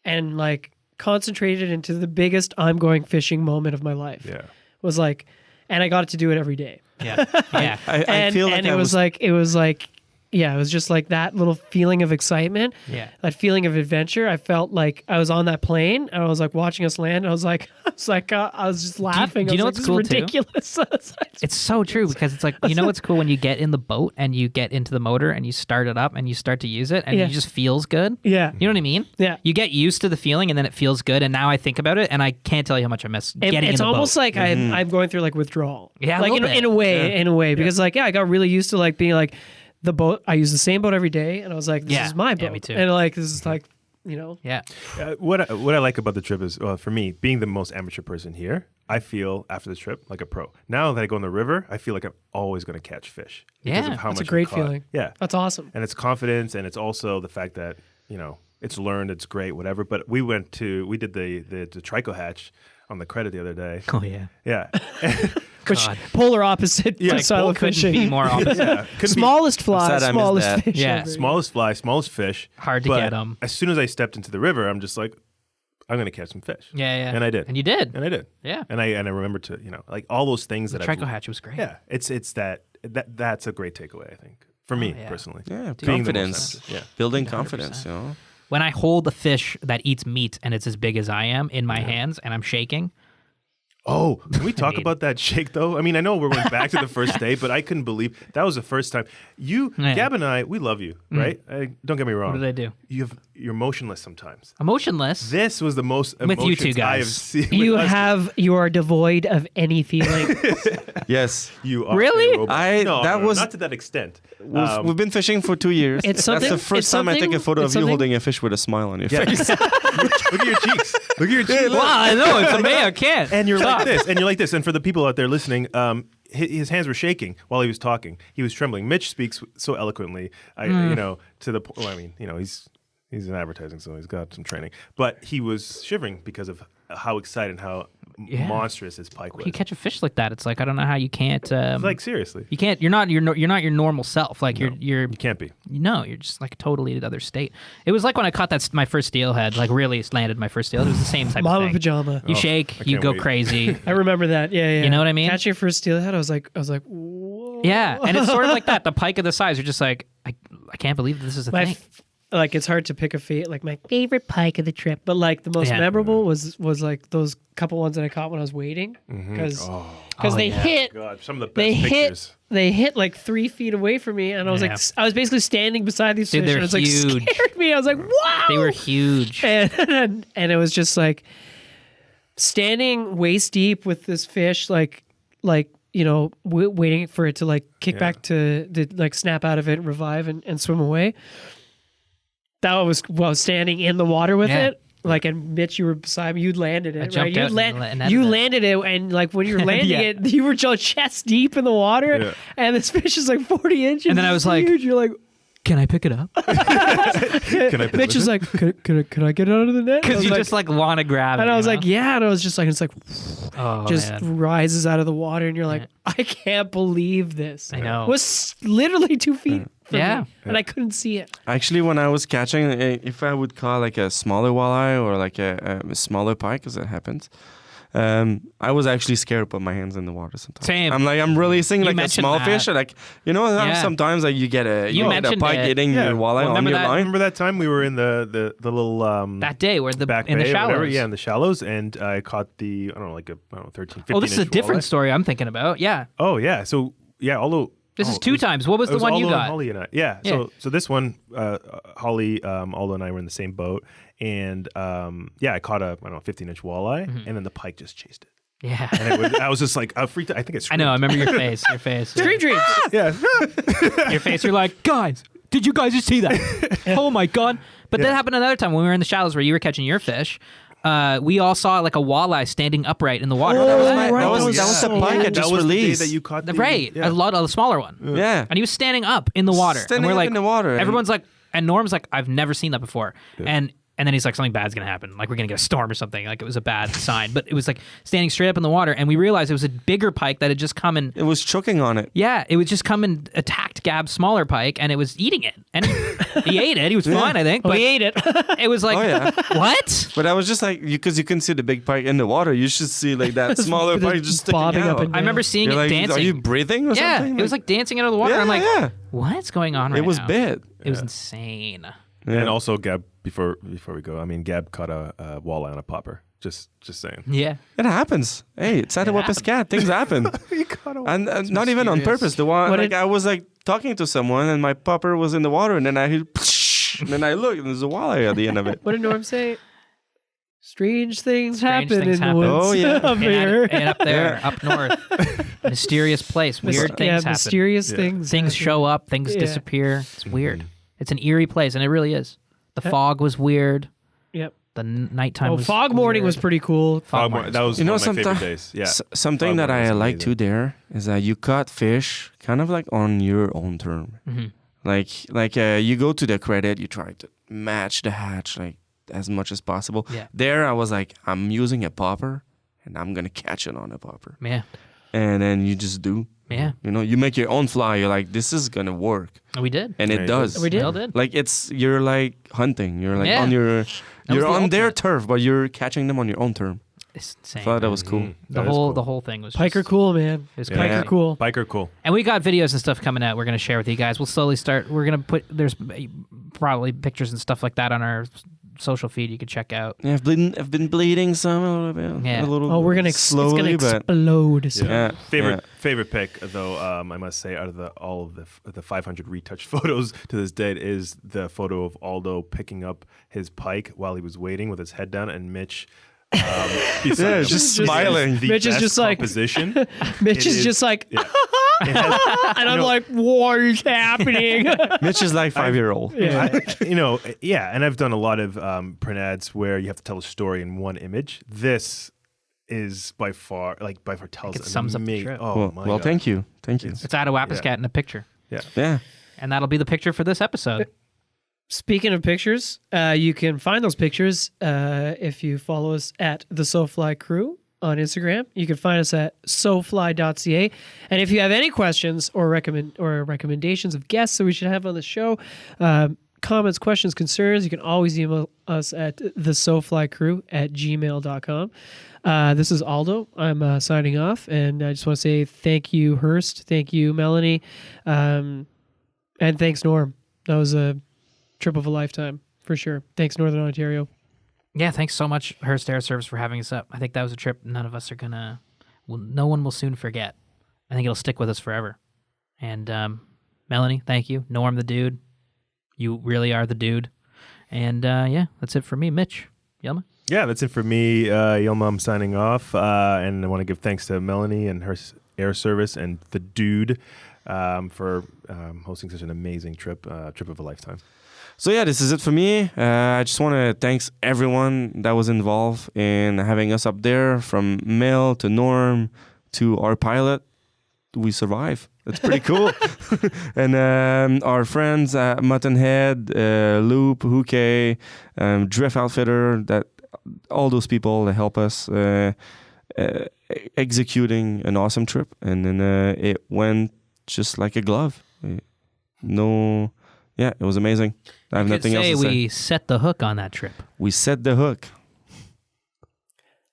and like concentrated into the biggest I'm going fishing moment of my life. Yeah. Was like, and I got to do it every day. Yeah. Yeah. I feel like it was just like that little feeling of excitement, Yeah. that feeling of adventure. I felt like I was on that plane, and I was like watching us land. And I was just laughing. do you know I was what's like, cool, this is too? ridiculous. It's so true, because it's like, you know what's cool when you get in the boat and you get into the motor and you start it up and you start to use it and it just feels good. Yeah. You know what I mean? Yeah. You get used to the feeling and then it feels good. And now I think about it and I can't tell you how much I miss getting in the It's almost boat. like I'm going through like withdrawal. Yeah, a like little bit. in a way, because like I got really used to like being like the boat. I use the same boat every day, and I was like, this is my boat. Yeah, me too. And like this is like, you know. Yeah. What I like about the trip is, for me, being the most amateur person here, I feel after the trip like a pro. Now that I go on the river, I feel like I'm always going to catch fish. Because Yeah. of how That's a much great I've caught. feeling. Yeah. That's awesome. And it's confidence, and it's also the fact that, you know, it's learned, it's great, whatever. But we did the trico hatch on the credit the other day. Oh, yeah. Yeah. Which God. polar opposite Yeah, style of Couldn't fishing. be more opposite. Yeah. Couldn't be- Smallest fly, sad I missed smallest that. fish. Yeah. ever. smallest fly, smallest fish. Hard to But get 'em. As soon as I stepped into the river, I'm just like, I'm going to catch some fish. Yeah, yeah. And I did. And you did. And I did. Yeah. And I remember to, you know, like all those things The that trico hatch was great. Yeah, it's that's a great takeaway, I think, for me yeah. personally. Yeah, Being the most confidence. amateur. Yeah. Building confidence, you know. When I hold a fish that eats meat and it's as big as I am in my hands and I'm shaking, Oh, can we talk about that shake though? I mean, I know we went back to the first day, but I couldn't believe that was the first time. Gab and I, we love you, right? Don't get me wrong. What did I do? You're motionless sometimes. Emotionless. This was the most With you two emotions I have guys. seen. You are devoid of any feeling. Yes. You are Really? a robot. No, that was- not to that extent. We've been fishing for 2 years. It's That's something- the first it's time I take a something- photo of it's you something- holding a fish with a smile on your Yeah. face. Look at your cheeks. Look at your cheeks. Wow, I know it's amazing. I can't. And you're like this. And you're like this. And for the people out there listening, his hands were shaking while he was talking. He was trembling. Mitch speaks so eloquently. You know, to the point. Well, I mean, you know, he's in advertising, so he's got some training. But he was shivering because of how excited and how monstrous his pike was. You catch a fish like that, it's like I don't know how you can't. Like seriously, you can't. You're not your normal self. Like you're you can't be. No, you're just like totally the other state. It was like when I caught my first steelhead, like really landed my first steelhead. It was the same type of Mama thing. pajama. You shake, you can't go wait. crazy. I remember that. Yeah. You know what I mean? Catching your first steelhead, I was like, whoa. Yeah, and it's sort of like that. The pike of the size, you're just like, I can't believe this is a thing. Like it's hard to pick like my favorite pike of the trip, but like the most memorable was like those couple ones that I caught when I was waiting because they hit. God, some of the best They pictures. they hit like 3 feet away from me, and I was Yeah. like, I was basically standing beside these Dude, fish, they're and it was like huge. scared me. I was like, wow, They were huge. and it was just like standing waist deep with this fish, like you know, waiting for it to like kick back to like snap out of it, revive, and swim away. That was standing in the water with it. Like, and Mitch, you were beside me. You landed it, jumped right? out and You netted it. landed it, and like when you're landing it, you were just chest deep in the water, and this fish is like 40 inches. And then I was It's like, huge. You're like, Can I pick it up? Can I Mitch was like, can I get it out of the net? I Because was you like, just like want to grab it. and I was you like, know? yeah, and I was just like, it's like, Oh, just man. rises out of the water, and you're like, I can't believe this. I know. It was literally 2 feet. From Yeah. me, and I couldn't see it. Actually, when I was catching, if I would call like a smaller walleye or like a smaller pike, as it happens, I was actually scared to put my hands in the water sometimes. Same. I'm releasing You like a mentioned small that. fish, like you know how Yeah. sometimes like you get a You a mentioned pike it. eating your walleye Well, on remember your that- line. Remember that time we were in the little That day where back in the bay or whatever? shallows. Yeah, in the shallows, and I caught the I don't know 13, 15 Oh, this is a inch different walleye. story I'm thinking about. Yeah. Oh yeah, so yeah, although This is it two was- times. What was it the one you Aldo and got? Holly and I. Yeah. Yeah. So this one, Holly, Aldo and I were in the same boat, and I caught a 15-inch walleye, and then the pike just chased it. Yeah. And I was just like, I freaked out. I think it's. I know. I remember your face. Your face. Dream dreams. Yeah. Your face. You're like, guys, did you guys just see that? Oh my god! But that happened another time when we were in the shallows where you were catching your fish. We all saw like a walleye standing upright in the water. Oh, Remember right. That was so the pike I cool. just that was the day released. that you caught the Right, Yeah. a lot of the smaller one. Yeah. And he was standing up in the water. Standing and we're up like, in the water, and- Everyone's like, and Norm's like, I've never seen that before. And then he's like, something bad's gonna happen. Like we're gonna get a storm or something. Like it was a bad sign. But it was like standing straight up in the water, and we realized it was a bigger pike that had just come and It was choking on it. yeah, it would just come and attacked Gab's smaller pike, and it was eating it. And he ate it. He was fine, I think. But We ate it. it was like, Oh, yeah. what? But I was just like, because you can see the big pike in the water, you should see like that smaller Just pike just sticking bobbing out. up and I remember seeing You're it like, dancing. are you breathing or Yeah, something? it was like dancing out of the water. yeah, I'm like, yeah. what's going on right It was now? big. It was insane. Yeah. And also, Gab, before we go, I mean, Gab caught a walleye on a popper. Just saying. Yeah. It happens. Hey, it's Attawapiskat. Things happen. and not even on mysterious. purpose. The one, What like did- I was like talking to someone, and my popper was in the water, and then I hear, and then I look, and there's a walleye at the end of it. What did Norm say? Strange things Strange happen things in happen. the woods Oh, yeah. up here. And up there, up north. Mysterious place. Weird things happen. mysterious things. Things happen. show up, things Yeah. disappear. It's weird. It's an eerie place, and it really is. The fog was weird. Yep. The nighttime Oh, was fog morning weird. was pretty cool. Fog That morning was You know, one of my favorite sometime- days. Yeah. Something that Frog I was like amazing. too there is that you caught fish kind of like on your own term. Like you go to the credit, you try to match the hatch like as much as possible. Yeah. There I was like, I'm using a popper and I'm gonna catch it on a popper. Yeah. And then you just do. Yeah. You know, you make your own fly, you're like, this is gonna work. We did. And Yeah, it you does. We did. All did. Like you're like hunting. You're like Yeah. on your was you're the on their ultimate. turf, but you're catching them on your own term. It's insane. I thought that was cool. the whole thing was Pike are just, cool, man. It was Yeah. crazy. Pike are cool. Biker cool. And we got videos and stuff coming out. We're gonna share with you guys. We'll slowly start. We're gonna put there's probably pictures and stuff like that on our social feed you could check out. Yeah, I've been bleeding some a little bit. Yeah. A little Oh, we're gonna slowly, it's gonna but explode. soon. yeah. Favorite pick though, I must say, out of all of the 500 retouched photos to this date is the photo of Aldo picking up his pike while he was waiting with his head down, and Mitch. Yeah, just smiling. Mitch is just like- position. Mitch is just like, Yeah. It has, and I'm like, what is happening? Mitch is like 5-year-old. Yeah. and I've done a lot of print ads where you have to tell a story in one image. This is by far tells It sums up the amazing. trip. Oh my God. Thank you. It's Attawapiskat in a picture. Yeah. And that'll be the picture for this episode. Speaking of pictures, you can find those pictures if you follow us at the SoFly Crew on Instagram. You can find us at sofly.ca. And if you have any questions or recommendations of guests that we should have on the show, comments, questions, concerns, you can always email us at thesoflycrew@gmail.com. This is Aldo. I'm signing off, and I just want to say thank you, Hurst. Thank you, Melanie. And thanks, Norm. That was a trip of a lifetime, for sure. Thanks, Northern Ontario. Yeah, thanks so much, Hearst Air Service, for having us up. I think that was a trip none of us are no one will soon forget. I think it'll stick with us forever. And Melanie, thank you. Norm, the dude. You really are the dude. And that's it for me. Mitch, Yelma? Yeah, that's it for me. Yelma, I'm signing off. And I want to give thanks to Melanie and her Air Service and the dude for hosting such an amazing trip of a lifetime. So yeah, this is it for me. I just want to thanks everyone that was involved in having us up there, from Mel to Norm to our pilot. We survive. That's pretty cool. And our friends at Muttonhead, Loop, Houquet, Drift Outfitter, all those people that help us executing an awesome trip. And then it went just like a glove. Yeah, it was amazing. I have nothing else to say. We set the hook on that trip. We set the hook.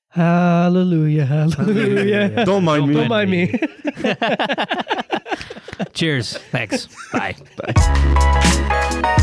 Hallelujah, hallelujah. Don't mind me. Don't mind me. Cheers. Thanks. Bye. Bye.